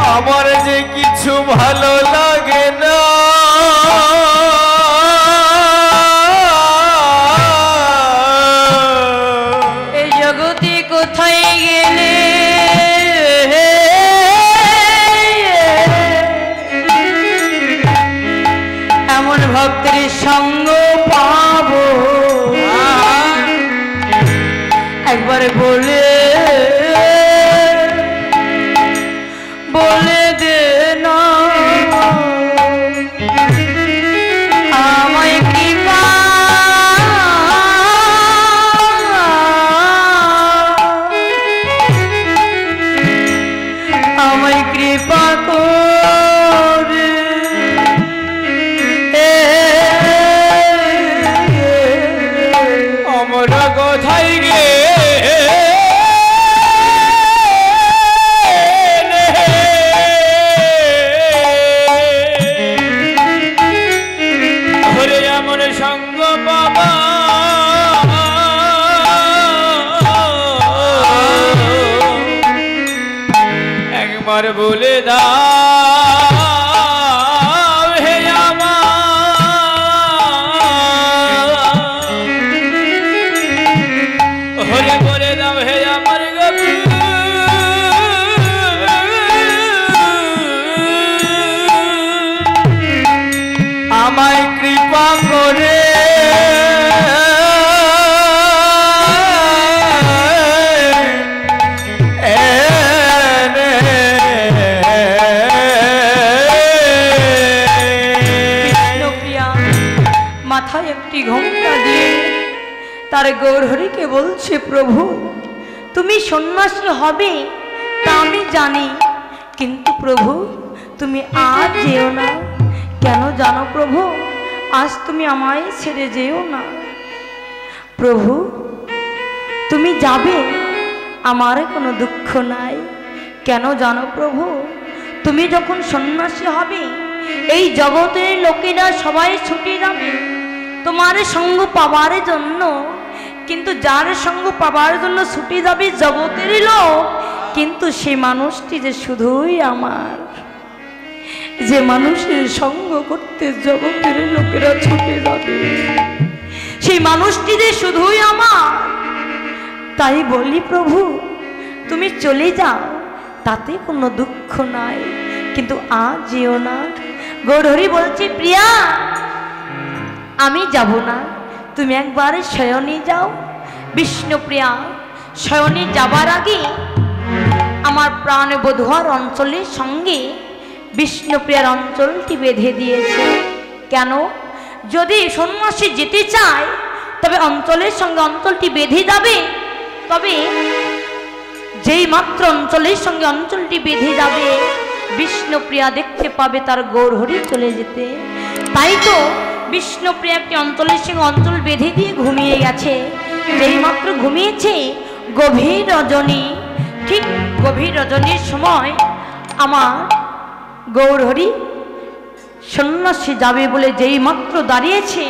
[SPEAKER 1] আমার যে কিছু ভালো লাগে না
[SPEAKER 2] এই জগতে কোথায় গেলে এমন ভক্তের সঙ্গ পাবো একবার বলে বলে দে না আমায় কৃপা আমায় কৃপা করে
[SPEAKER 3] আমরা কোথায় গেলে হরে এমন সঙ্গ বাবা একবার বলে দাও হে আমার হরে বলে দাও হে আমার গপু
[SPEAKER 1] আমায় কৃপা করে এনে
[SPEAKER 2] তার গৌরহরিকে বলছে, প্রভু তুমি সন্ন্যাসী হবে তা আমি জানি, কিন্তু প্রভু তুমি আজ যেও না। কেন জানো প্রভু? আজ তুমি আমায় ছেড়ে যেও না। প্রভু তুমি যাবে, আমার কোনো দুঃখ নাই। কেন জানো প্রভু? তুমি যখন সন্ন্যাসী হবে এই জগতের লোকেরা সবাই ছুটে যাবে তোমার সঙ্গ পাবার জন্য, কিন্তু যার সঙ্গ পাবার জন্য ছুটে যাবে জগতের লোক, কিন্তু সে মানুষটি যে শুধুই আমার। যে মানুষের সঙ্গ করতে জগতের লোকেরা ছুটে যাবে সেই মানুষটি যে শুধুই আমার। তাই বলি প্রভু তুমি চলে যাও, তাতে কোনো দুঃখ নাই, কিন্তু আজ যেও না। গৌরহরি বলছে, প্রিয়া আমি যাব না, তুমি একবার শয়নে যাও। বিষ্ণুপ্রিয়া শয়নে যাবার আগে আমার প্রাণ বধূর অঞ্চলের সঙ্গে বিষ্ণুপ্রিয়ার অঞ্চলটি বেঁধে দিয়েছে। কেন? যদি সন্ন্যাসী যেতে চায় তবে অঞ্চলের সঙ্গে অঞ্চলটি বেঁধে যাবে, তবে যেই মাত্র অঞ্চলের সঙ্গে অঞ্চলটি বেঁধে যাবে বিষ্ণুপ্রিয়া দেখতে পাবে তার গৌরহরি চলে যেতে। তাই তো বিষ্ণুপ্রিয়া একটি অঞ্চলের সঙ্গে অঞ্চল বেঁধে দিয়ে ঘুমিয়ে গেছে। যেই মাত্র ঘুমিয়েছে গভীর রজনী, ঠিক গভীর রজনীর সময় আমার গৌরহরি সন্ন্যাসী যাবে বলে যেই মাত্র দাঁড়িয়েছে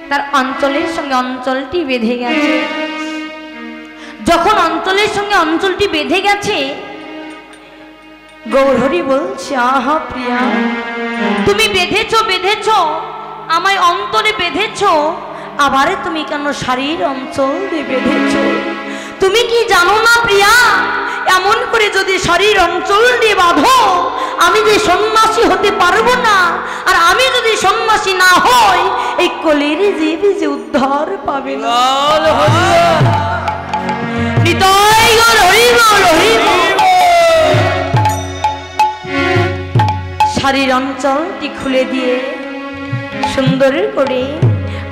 [SPEAKER 2] তার অঞ্চলের সঙ্গে অঞ্চলটি বেঁধে গেছে। যখন অঞ্চলের সঙ্গে অঞ্চলটি বেঁধে গেছে গৌরহরি বলছে, আহা প্রিয়া তুমি বেঁধেছ বেঁধেছ আমায় অন্তরে বেঁধেছ, আবার তুমি কেন শারীর অঞ্চল দিয়ে বেঁধেছ? তুমি কি জানো না প্রিয়া, এমন করে যদি শরীর অঞ্চল দিয়ে বাঁধো আমি যে সন্ন্যাসী হতে পারবো না, আর আমি যদি সন্ন্যাসী না হই এই কলির জীব যে উদ্ধার পাবে না। শারীর অঞ্চলটি খুলে দিয়ে সুন্দর করে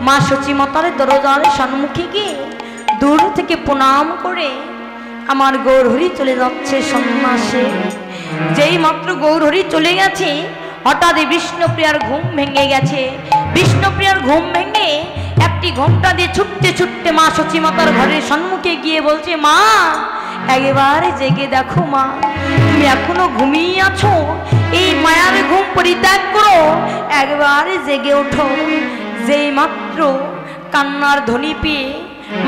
[SPEAKER 2] মা সচিমাতার দরজার সম্মুখে গিয়ে দূর থেকে প্রণাম করে আমার গৌরহরি চলে যাচ্ছে সন্ন্যাসে। যেই মাত্র গৌরহরি চলে গেছে হঠাৎ বিষ্ণুপ্রিয়ার ঘুম ভেঙে গেছে। বিষ্ণুপ্রিয়ার ঘুম ভেঙে একটি ঘোমটা দিয়ে ছুটতে ছুটতে মা সচিমাতার ঘরের সম্মুখে গিয়ে বলছে, মা একবারে জেগে দেখো মা, তুমি এখনো ঘুমিয়ে আছো, এই মায়ার ঘুম পরিত্যাগ করো, একবারে জেগে ওঠো। যেই মাত্র কান্নার ধ্বনি পেয়ে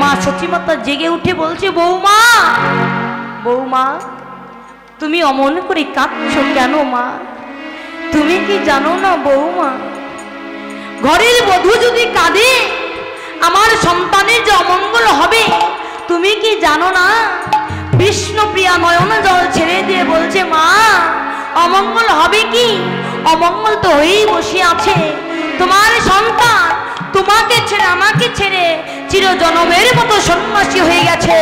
[SPEAKER 2] মা সচিমাতা জেগে উঠে বলছে, বৌমা বৌমা তুমি অমন করে কাঁদছো কেন মা? তুমি কি জানো না বৌমা, ঘরের বধূ যদি কাঁদে আমার সন্তানের যে অমঙ্গল হবে, তুমি কি জানো না? বিষ্ণুপ্রিয়া নয়ন জল ছেড়ে দিয়ে বলছে, মা অমঙ্গল হবে কি? অমঙ্গল তো হয়েই বসে আছে। তোমার সন্তান তোমাকে ছেড়ে আমাকে ছেড়ে চিরজনমের মতো সন্ন্যাসী হয়ে গেছে।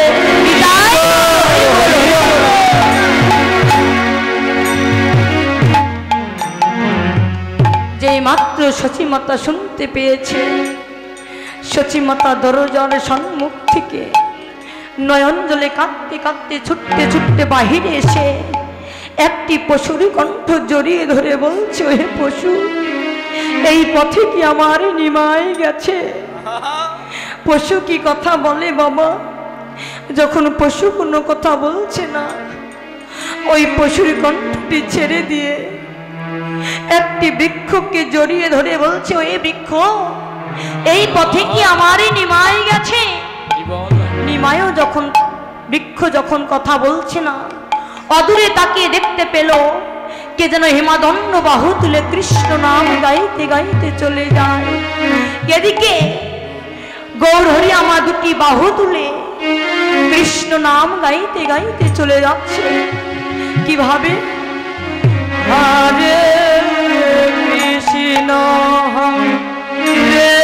[SPEAKER 2] যে মাত্র সচিমাতা শুনতে পেয়েছে, সচিমাতা দরজার সম্মুখ থেকে নয়ন জলে কাঁদতে কাঁদতে ছুটতে ছুটতে বাহিরে এসে একটি পশুর কণ্ঠ জড়িয়ে ধরে বলছে, হে পশু এই পথে কি আমার নিমাই গেছে? পশু কি কথা বলে বাবা? যখন পশু কোনো কথা বলছে না ওই পশুর কণ্ঠটি ছেড়ে দিয়ে একটি বৃক্ষকে জড়িয়ে ধরে বলছে, ওই বৃক্ষ এই পথে কি আমারই নিমাই গেছে? নিমায়ও যখন বৃক্ষ যখন কথা বলছে না অদূরে তাকিয়ে দেখতে পেল কে যেন হিমাদণ্ড বাহু তুলে কৃষ্ণ নাম গাইতে গাইতে চলে যায়। এদিকে গৌরহরি আমার দুটি বাহু তুলে কৃষ্ণ নাম গাইতে গাইতে চলে যাচ্ছে। কিভাবে? হরে কৃষ্ণ হরে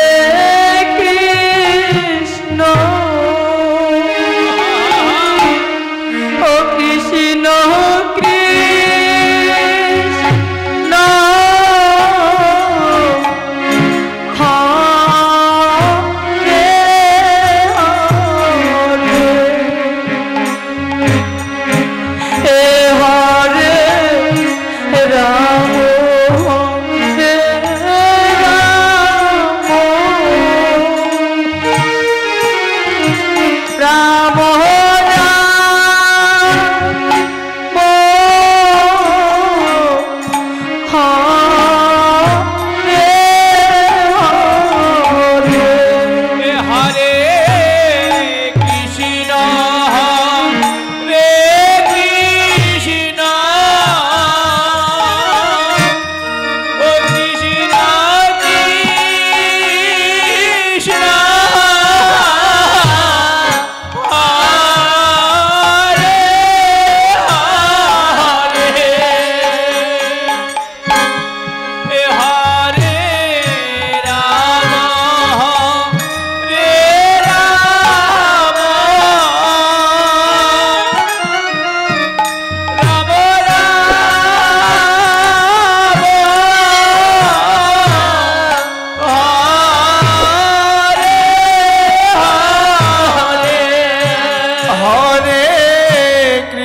[SPEAKER 2] কৃষ্ণ ও কৃষ্ণ কৃষ্ণ হরে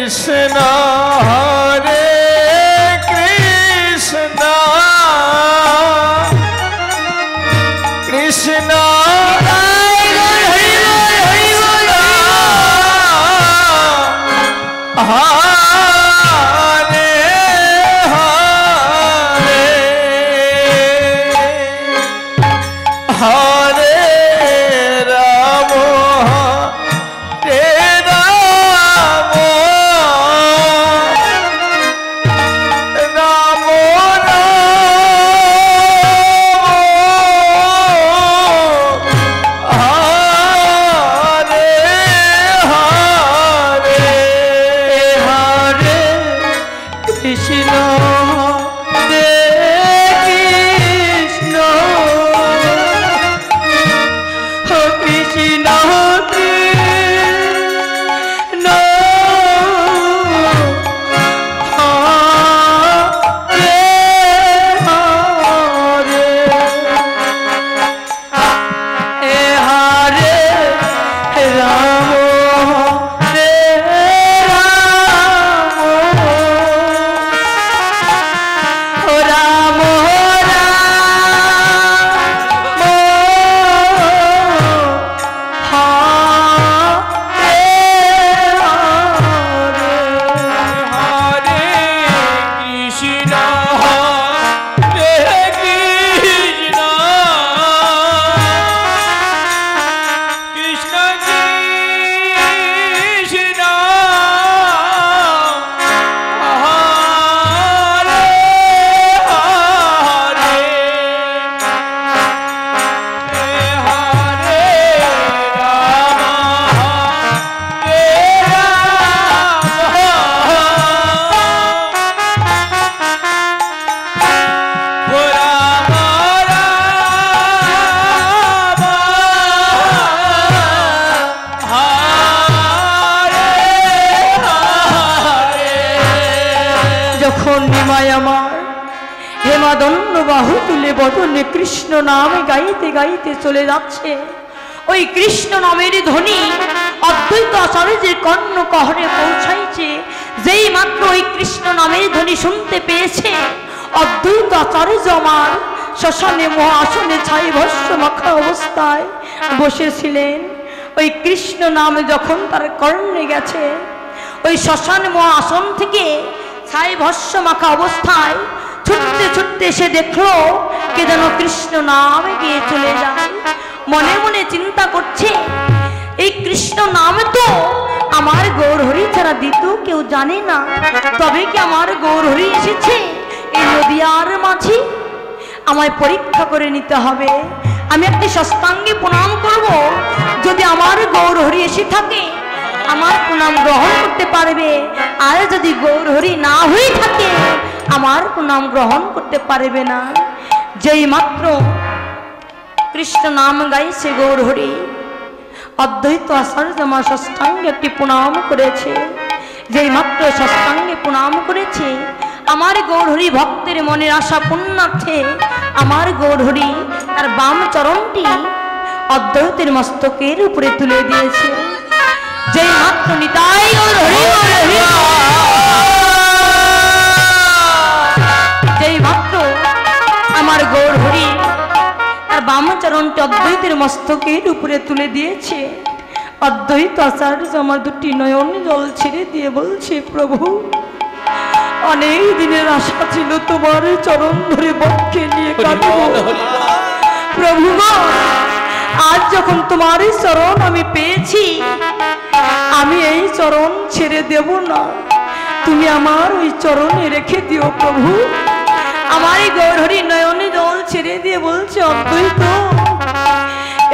[SPEAKER 1] কৃষ্ণ হরে কৃষ্ণ কৃষ্ণ হরে হরে হরে রাম হরে রাম রাম
[SPEAKER 2] বাহু তুলে বদনে কৃষ্ণ নাম গাইতে গাইতে চলে যাচ্ছে। ওই কৃষ্ণ নামের ধ্বনি অদ্বৈত আচার্যের কর্ণ কহরে পৌঁছাইছে। যেই মাত্র ওই কৃষ্ণ নামের ধ্বনি শুনতে পেয়েছে, অদ্বৈত আচার্য আমার শ্মশানে মহাসনে ছাই ভস্য মাখা অবস্থায় বসেছিলেন। ওই কৃষ্ণ নাম যখন তার কর্ণে গেছে, ওই শ্মশান মহাসন থেকে ছাই ভস্য মাখা অবস্থায় ছুটতে ছুটতে সে দেখলো কে যেন কৃষ্ণ নাম গিয়ে চলে যায়। মনে মনে চিন্তা করছে, এই কৃষ্ণ নাম তো আমার গৌরহরি ছাড়া দ্বিতীয় কেউ জানে না, তবে কি আমার গৌরহরি এসেছে এই নদিয়ার মাঝে? আমায় পরীক্ষা করে নিতে হবে। আমি একটি সস্তাঙ্গে প্রণাম করব, যদি আমার গৌরহরি এসে থাকে আমার প্রণাম গ্রহণ করতে পারবে, আর যদি গৌরহরি না হয়ে থাকে আমার প্রণাম গ্রহণ করতে পারবে না। যেই মাত্র কৃষ্ণ নাম গাইছে গৌরহরি, অদ্বৈত আচার্য আমার ষষ্ঠাঙ্গে একটি প্রণাম করেছে। যেই মাত্র ষষ্ঠাঙ্গে প্রণাম করেছে, আমার গৌরহরি ভক্তের মনের আশা পূর্ণার্থে আমার গৌরহরি তার বাম চরণটি অদ্বৈতের মস্তকের উপরে তুলে দিয়েছে। যেই মাত্র নিতাই গৌরহরি যেই মাত্র আমার গৌরহরি তার বাম চরণটি অদ্বৈতের মস্তকের উপরে তুলে দিয়েছে, অদ্বৈত আচার্য আমার দুটি নয়ন জল ছেড়ে দিয়ে বলছে, প্রভু অনেক দিনের আশা ছিল তোমার চরণ ধরে বক্ষে নিয়ে কাঁদব। প্রভু আজ যখন তোমার চরণ আমি পেয়েছি, আমি এই চরণ ছেড়ে দেব না, তুমি আমার ওই চরণে রেখে দিও প্রভু। আমার এই গৌরহরি নয়নে জল ছেড়ে দিয়ে বলছে, অদ্বৈত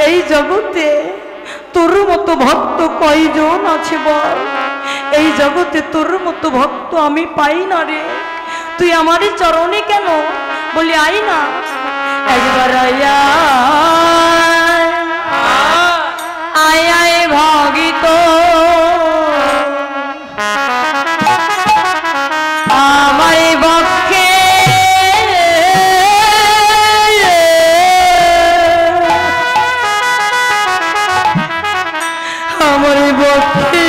[SPEAKER 2] এই জগতে তোর মতো ভক্ত কয়জন আছে বল? এই জগতে তোর মতো ভক্ত আমি পাই না রে, তুই আমার চরণে কেন? বলি আই না একবার আয় আয় ভগিত আমার বক্ষে আমার বক্ষে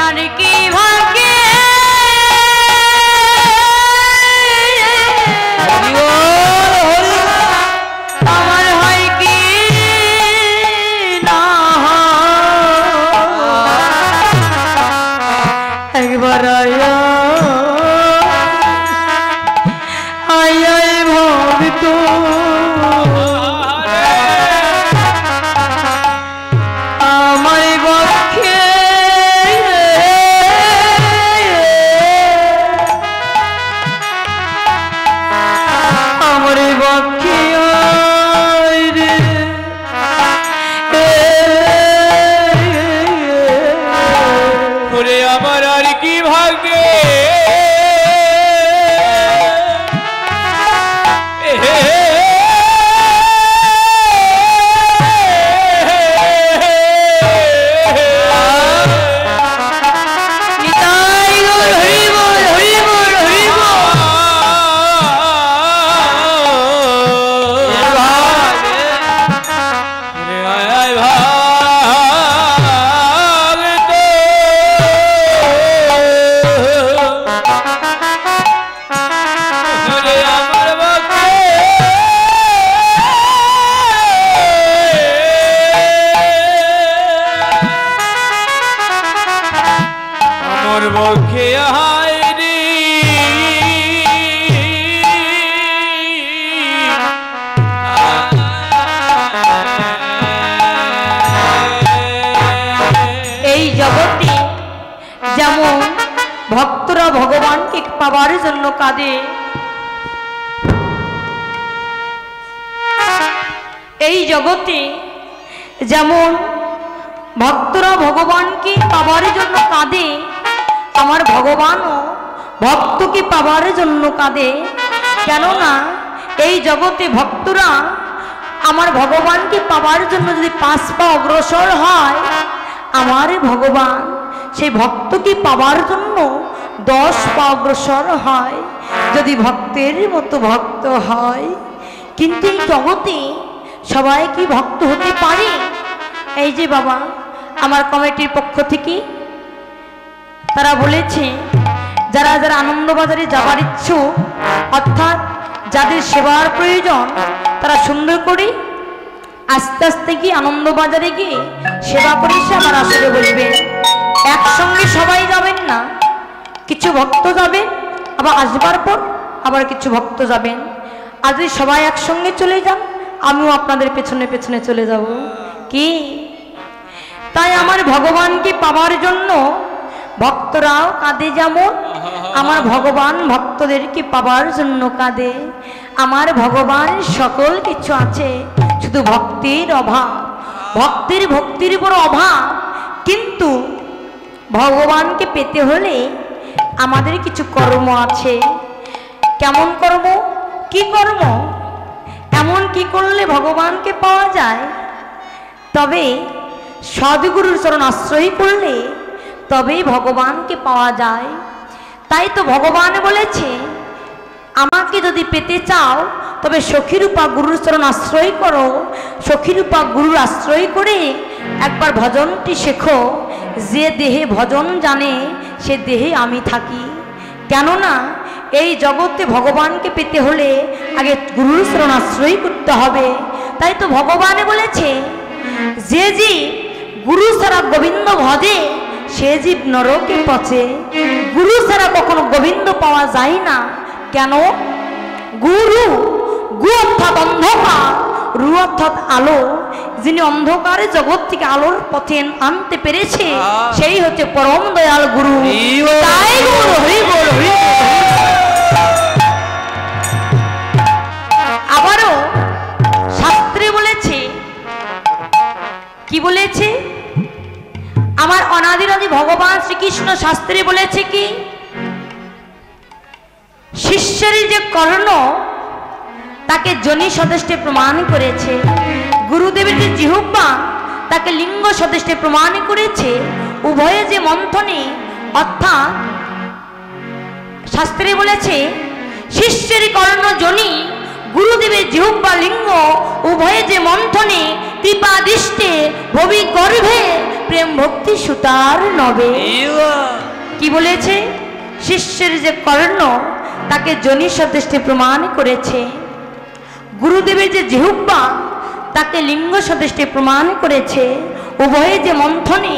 [SPEAKER 2] আর কি ভাগ্যে আমার হয় কি না একবার আয় ভাবিত আমার পক্ষে আমার পক্ষে
[SPEAKER 3] ওরে আমার আর কি ভাগ্যে
[SPEAKER 2] যেমন ভক্তরা ভগবানকে পাবার জন্য কাঁদে, এই জগতে যেমন ভক্তরা ভগবানকে পাবার জন্য কাঁদে, আমার ভগবানও ভক্তকে পাবার জন্য কাঁদে। কেননা এই জগতে ভক্তরা আমার ভগবানকে পাবার জন্য যদি 5 পা অগ্রসর হয়, আমার ভগবান সেই ভক্তকে পাবার জন্য 10 পা অগ্রসর হয়, যদি ভক্তের মতো ভক্ত হয়। কিন্তু এই জগতে সবাই কি ভক্ত হতে পারে? এই যে বাবা আমার কমিটির পক্ষ থেকে তারা বলেছে, যারা যারা আনন্দবাজারে যাবার ইচ্ছুক, অর্থাৎ যাদের সেবার প্রয়োজন, তারা সুন্দর করে আস্তে আস্তে গিয়ে আনন্দবাজারে গিয়ে সেবা করে সে আমার আসরে বসবেন। একসঙ্গে সবাই যাবেন না, কিছু ভক্ত যাবেন, আবার আসবার পর আবার কিছু ভক্ত যাবেন। আর যদি সবাই একসঙ্গে চলে যান, আমিও আপনাদের পেছনে পেছনে চলে যাব কি? তাই আমার ভগবানকে পাওয়ার জন্য ভক্তরাও কাঁদে, যেমন আমার ভগবান ভক্তদেরকে পাওয়ার জন্য কাঁদে। আমার ভগবান সকল কিছু আছে, শুধু ভক্তির অভাব, ভক্তির বড় অভাব। কিন্তু ভগবানকে পেতে হলে আমাদের কিছু কর্ম আছে। কেমন কর্ম? কি কর্ম? এমন কি করলে ভগবানকে পাওয়া যায়? তবে সদ্গুরুর চরণ আশ্রয় করলে তবেই ভগবানকে পাওয়া যায়। তাই তো ভগবান বলেছে, আমাকে যদি পেতে চাও তবে সখীরূপা গুরুর চরণ আশ্রয় করো। সখীরূপা গুরুর আশ্রয় করে একবার ভজনটি শেখো। যে দেহে ভজন জানে সে দেহে আমি থাকি। কেননা এই জগতে ভগবানকে পেতে হলে আগে গুরুর চরণ আশ্রয় করতে হবে। তাই তো ভগবান বলেছে, যে জীব গুরু ছাড়া গোবিন্দ ভজে সে জীব নরকে পচে। গুরু ছাড়া কখনো গোবিন্দ পাওয়া যায় না। কেন? গুরু, গু অর্থাৎ অন্ধকার, রু অর্থাৎ আলো। যিনি অন্ধকারে জগৎ থেকে আলোর পথে আনতে পেরেছে সেই হচ্ছে পরম দয়াল গুরু। তাই গুরু হরি বল, হরি বল। আবারও শাস্ত্রে বলেছে, কি বলেছে? আমার অনাদিরাদি ভগবান শ্রীকৃষ্ণ শাস্ত্রে বলেছে কি, শিষ্যের যে কর্ণ তাকে জনি সদৃষ্টে প্রমাণ করেছে, গুরুদেবের যে জিহ্বা তাকে লিঙ্গ সদৃষ্টে প্রমাণ করেছে। উভয়ে যে মন্থনে, অর্থাৎ শাস্ত্রে বলেছে শিষ্যের কর্ণ জনি, গুরুদেবের জিহ্বা লিঙ্গ, উভয়ে যে মন্থনে কৃপা দৃষ্টে ভবি গর্ভে প্রেম ভক্তি সুতার নবে। কি বলেছে? শিষ্যের যে কর্ণ তাকে যোনি সদৃষ্টে প্রমাণ করেছে, গুরুদেবের যে জিহ্বা তাকে লিঙ্গ সদৃষ্টে প্রমাণ করেছে। উভয়ে যে মন্থনে,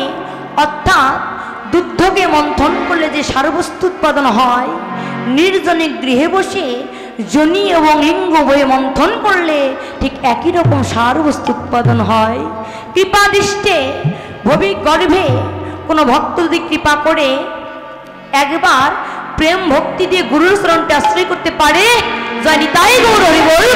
[SPEAKER 2] অর্থাৎ দুগ্ধকে মন্থন করলে যে সারবস্তু উৎপাদন হয়, নির্জনে গৃহে বসে যোনি এবং লিঙ্গ উভয়ে মন্থন করলে ঠিক একই রকম সারবস্তু উৎপাদন হয়। কৃপাদৃষ্টে ভবি গর্ভে কোনো ভক্ত যদি কৃপা করে একবার প্রেম ভক্তি দিয়ে গুরুর শরণকে আশ্রয় করতে পারে, জানি তাই গৌর হরি বল।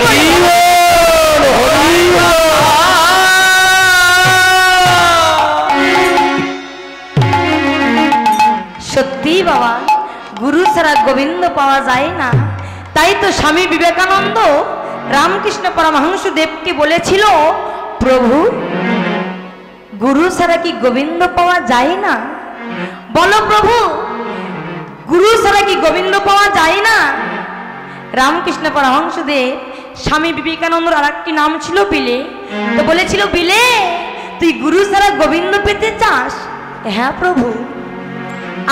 [SPEAKER 2] সত্যি বাবা, গুরু ছাড়া গোবিন্দ পাওয়া যায় না। তাই তো স্বামী বিবেকানন্দ রামকৃষ্ণ পরমহংস দেবকে বলেছিল, প্রভু গুরু ছাড়া কি গোবিন্দ পাওয়া যায় না? বলো প্রভু, গুরু ছাড়া কি গোবিন্দ পাওয়া যায় না? রামকৃষ্ণ পরমহংস দেব স্বামী বিবেকানন্দর আর একটি নাম ছিল বিলে, তো বলেছিল, বিলে তুই গুরু ছাড়া গোবিন্দ পেতে চাস? হ্যাঁ প্রভু,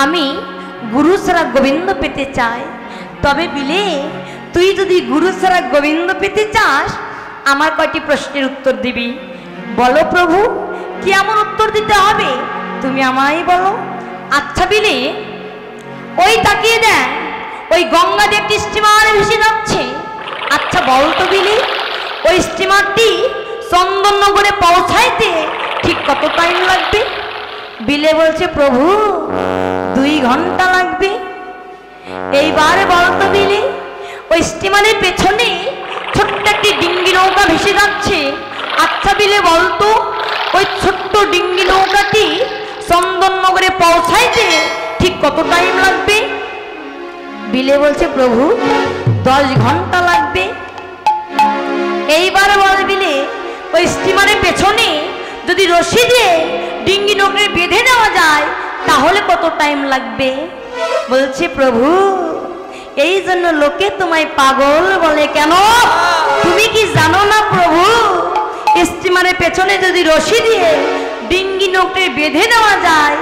[SPEAKER 2] আমি গুরু ছাড়া গোবিন্দ পেতে চাই। তবে বিলে তুই যদি গুরু ছাড়া গোবিন্দ পেতে চাস, আমার কয়টি প্রশ্নের উত্তর দিবি। বলো প্রভু, কি এমন উত্তর দিতে হবে তুমি আমায় বলো। আচ্ছা বিলে, ওই তাকিয়ে দেখ, ওই গঙ্গা দিয়ে একটি স্টিমার ভেসে যাচ্ছে। আচ্ছা বল তো বিলে, ওই স্টিমারটি চন্দননগরে পৌঁছাইতে ঠিক কত টাইম লাগবে? বিলে বলছে, প্রভু 2 ঘন্টা লাগবে। এইবারে বলতো বিলে, ওই স্টিমারের পেছনে ছোট্ট একটি ডিঙ্গি নৌকা ভেসে যাচ্ছে। আচ্ছা বিলে বলতো, ওই ছোট্ট ডিঙ্গি নৌকাটি চন্দননগরে পৌঁছাইতে ঠিক কত টাইম লাগবে? বিলে বলছে, প্রভু 10 ঘন্টা লাগবে। এইবার বল বিলে, ওই স্টিমারের পেছনে যদি রশি দিয়ে ডিঙ্গি নৌকায় বেঁধে নেওয়া যায় তাহলে কত টাইম লাগবে? বলছে, প্রভু এই জন্য লোকে তোমায় পাগল বলে। কেন? তুমি কি জানো না প্রভু, স্টিমারের পেছনে যদি রশি দিয়ে ডিঙ্গি নৌকায় বেঁধে নেওয়া যায়,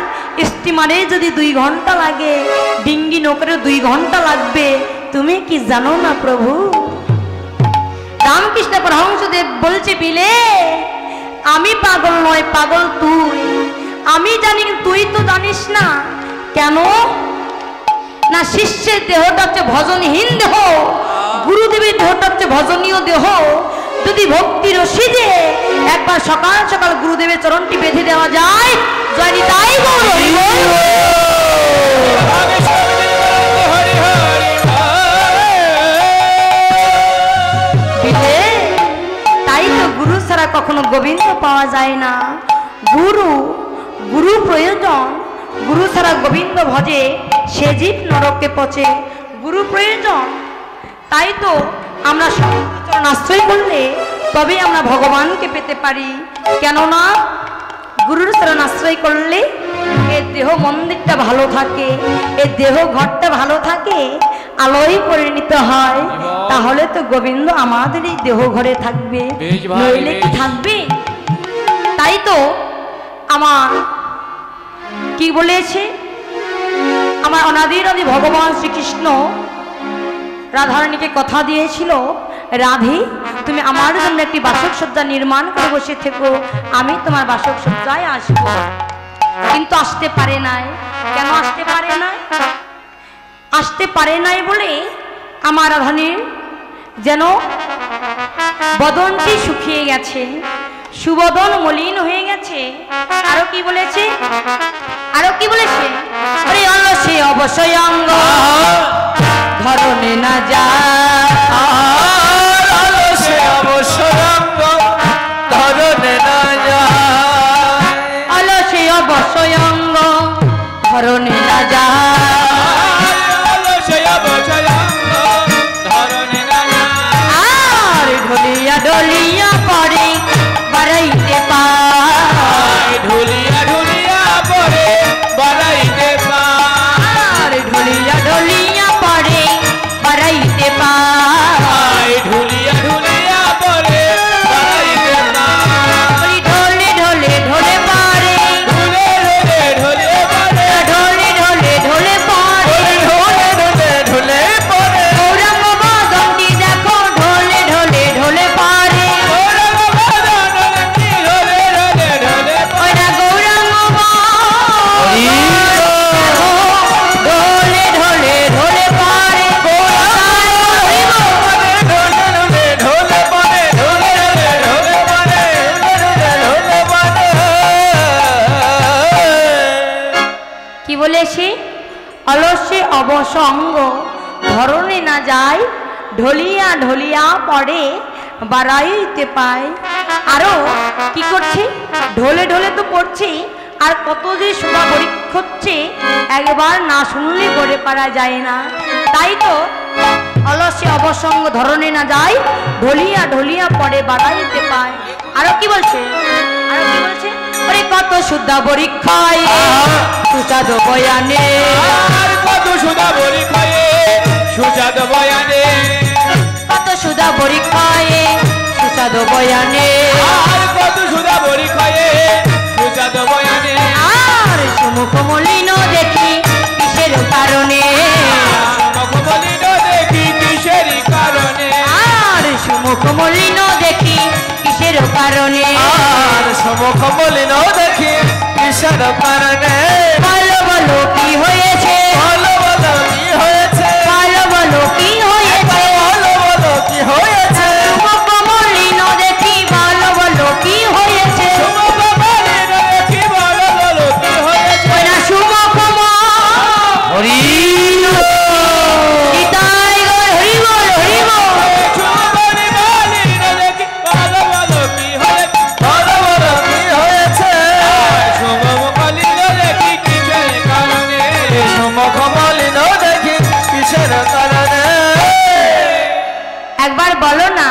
[SPEAKER 2] স্টিমারে যদি 2 ঘন্টা লাগে, ডিঙ্গি নৌকারে 2 ঘন্টা লাগবে। তুমি কি জানো না প্রভু? রামকৃষ্ণ পরমহংসদেব বলছে, বিলে আমি পাগল নয়, পাগল তুই। আমি জানি, তুই তো জানিস না। কেন না? শিষ্যের দেহটা হচ্ছে ভজনহীন দেহ, গুরুদেবের দেহটা হচ্ছে ভজনীয় দেহ। যদি ভক্তি রশি দিয়ে একবার সকাল সকাল গুরুদেবের চরণটি বেঁধে দেওয়া যায়, জানি তাই গৌর হরি বল। তাই তো গুরু ছাড়া কখনো গোবিন্দ পাওয়া যায় না। গুরু গুরু প্রয়োজন, গুরু ছাড়া গোবিন্দ ভজে সে জীব নরকে পচে। গুরু প্রয়োজন, তাই তো আমরা চরণ আশ্রয় করলে তবে আমরা ভগবানকে পেতে পারি। কেননা গুরুর চরণ আশ্রয় করলে এর দেহ মন্দিরটা ভালো থাকে, এর দেহ ঘরটা ভালো থাকে, আলোয় পরিণত হয়। তাহলে তো গোবিন্দ আমাদের এই দেহ ঘরে থাকবে, নইলে কি থাকবে? তাই তো আমার কি বলেছে, আমার অনাদি আদি ভগবান শ্রীকৃষ্ণ রাধারানীকে কথা দিয়েছিল, রাধে তুমি আমার জন্য একটি বাসক সজ্জা নির্মাণ করে বসে থেকো, আমি তোমার বাসক সজ্জায় আসব। কিন্তু আসতে পারে নাই। কেন আসতে পারে নাই? আসতে পারে নাই বলে আমার রাধারানীর যেন বদনটি শুকিয়ে গেছে, সুবদন মলিন হয়ে গেছে। আরো কি বলেছে? আরো কি বলেছে? আরে অলসে অবশ্যই অঙ্গ ধরনে না যায়,
[SPEAKER 1] অলসে অবশ্যই অঙ্গ ধরনে না যায়,
[SPEAKER 2] অলসে অবশ্যই অঙ্গ ধরনে না যায়,
[SPEAKER 1] অলসে অবশ্যই অঙ্গ ধরনে না যায়।
[SPEAKER 2] আর ঢলিয়া ঢলিয়া পরে বাড়াইতে পায়,
[SPEAKER 1] ঢুলিয়া ঢুলিয়া পরে বাড়াইতে পায়,
[SPEAKER 2] ঢলিয়া ঢলিয়া পরে বাড়াইতে পায়,
[SPEAKER 1] ঢুলিয়া ঢুলিয়া পরে বাড়াইতে পায়,
[SPEAKER 2] ঢলে ঢলে ঢলে পারে,
[SPEAKER 1] ঢুলে
[SPEAKER 2] হয়েছে অলসে অবসঙ্গ ধরনে না যায় ঢলিয়া ঢলিয়া পড়ে বাড়াইতে পায়। আরো কি করছে, ঢলে ঢলে তো পড়ছে, আর কত যে সুধা পরীক্ষা হচ্ছে একবার না শুনলে করে পারা যায় না। তাই তো অলসে অবসঙ্গ ধরনে না যায় ঢলিয়া ঢলিয়া পড়ে বাড়াইতে পায়। আরো কি বলছে, আরো কি বলছে, ওরে কত সুধা পরীক্ষায় সুস্বাদু বয়ানে,
[SPEAKER 3] আর কত সুধা পরীক্ষায় সুস্বাদু বয়ানে,
[SPEAKER 2] কত সুধা পরীক্ষায় সুস্বাদু বয়ানে,
[SPEAKER 3] আর কত সুধা পরীক্ষায় সুস্বাদু বয়ানে,
[SPEAKER 2] আর সুমুখ মলিন দেখি কিসের কারণে,
[SPEAKER 3] সুমুখ মলিন দেখি কিসের কারণে,
[SPEAKER 2] আর সুমুখ মলিন দেখি কিসের কারণে,
[SPEAKER 1] আর সমুখ মলিন দেখি কিসের কারণে,
[SPEAKER 2] বলো বলো কি হয়েছে,
[SPEAKER 1] বলো বলো কি হয়েছে,
[SPEAKER 2] বলো বলো কি হয়েছে,
[SPEAKER 1] বলো বলো কি হয়েছে,
[SPEAKER 2] সুমুখ মলিন দেখি বলো বলো কি হয়েছে,
[SPEAKER 3] সুমুখ মলিন দেখি বলো বলো কি হয়েছে,
[SPEAKER 2] ওই না সুমুখ
[SPEAKER 1] হরি
[SPEAKER 2] নিতাই গৌর হরি বল হরি বল।
[SPEAKER 3] সুমুখ মলিন দেখি বলো বলো কি হয়েছে,
[SPEAKER 1] বলো বলো কি হয়েছে,
[SPEAKER 3] সুমুখ মলিন দেখি কিসের কারণে,
[SPEAKER 1] সমুখ মলিন দেখি কিসের কারণে,
[SPEAKER 2] একবার বলো না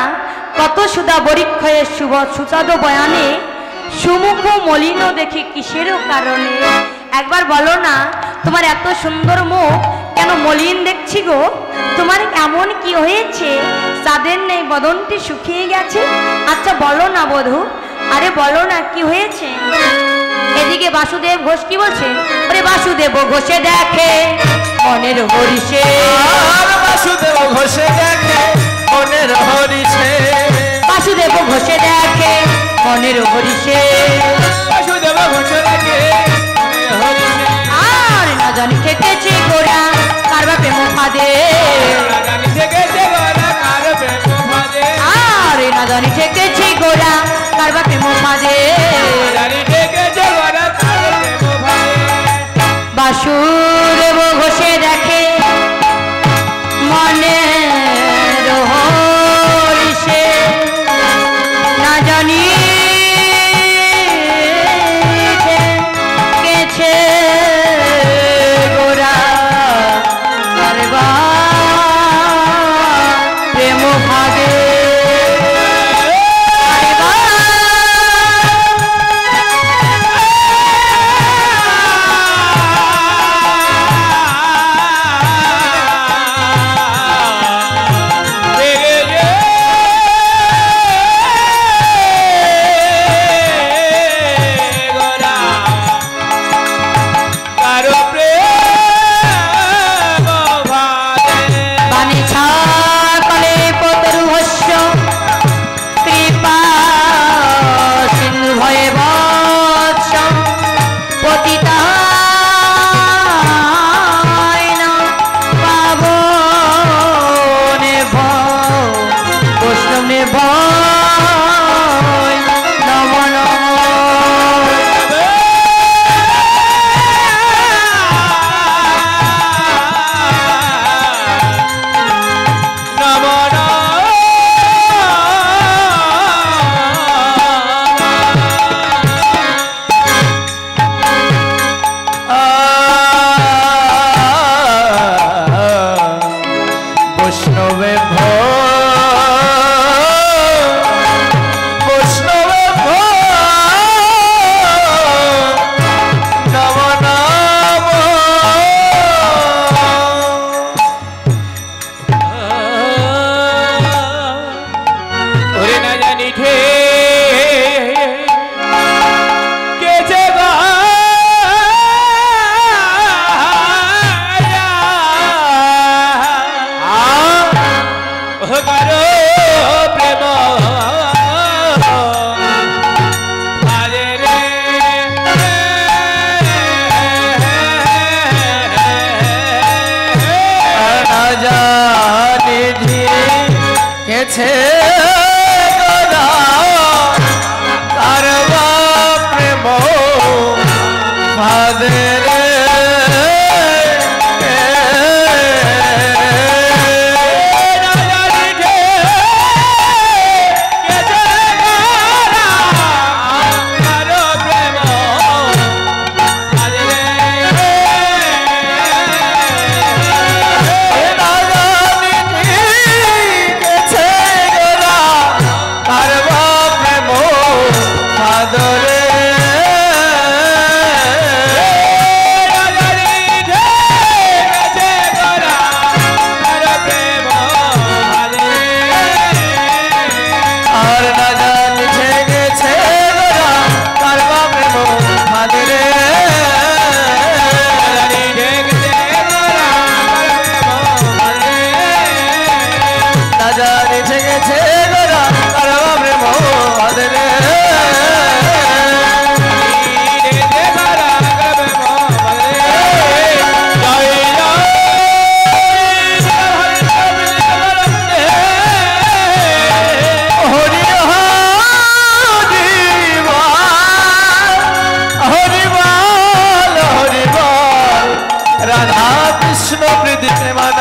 [SPEAKER 2] কত সুধা বরিক্ষয়ে শুভ সুচাদ বয়ানে সুমুখ মলিন দেখি কিসের কারণে। একবার বলো না তোমার এত সুন্দর মুখ কেন মলিন দেখছি গো, তোমার এমন কি হয়েছে চাঁদের নেই বদনটি শুকিয়ে গেছে। আচ্ছা বলো না বধূ, আরে বলো না কি হয়েছে। এদিকে বাসুদেব ঘোষ কি বলছে, ওরে বাসুদেব ঘোষে দেখে মনের হরিষে,
[SPEAKER 1] আর বাসুদেব ঘোষে দেখে মনের হরিষে,
[SPEAKER 2] বাসুদেব ঘোষে দেখে মনের হরিষে,
[SPEAKER 3] বাসুদেব ঘোষে দেখে হরিষে,
[SPEAKER 2] আর না জানি ঠেকেছে গোরা কারবা প্রেম ফাঁদে,
[SPEAKER 3] রাজানি থেকে যে গলা কার প্রেম ফাঁদে,
[SPEAKER 2] আর না জানি ঠেকেছে গোরা কারবা প্রেম ফাঁদে,
[SPEAKER 3] রাজানি থেকে যে গলা কার প্রেম ফাঁদে,
[SPEAKER 2] বাসুদেব ঘোষে দেখে মনের হরিষে, না জানি ঠেকেছে গোরা কারবা প্রেম ফাঁদে, বাণী ছাকলে পতরু হস্য কৃপা সিন্ধু ভয়ে বৎস পতিতায়ন পাবনে বৈষ্ণবে ভয় নম নম।
[SPEAKER 1] বৈষ্ণবে বৈষ্ণবে নম নম।
[SPEAKER 3] ওরে না জানি ঠে কেছে গো কারো প্রেম আরে রে
[SPEAKER 1] জানি গেছে কারবা প্রেম ভাদের আছে গোরা করবা প্রেম বদলে রাধা কৃষ্ণ প্রীতি প্রেমান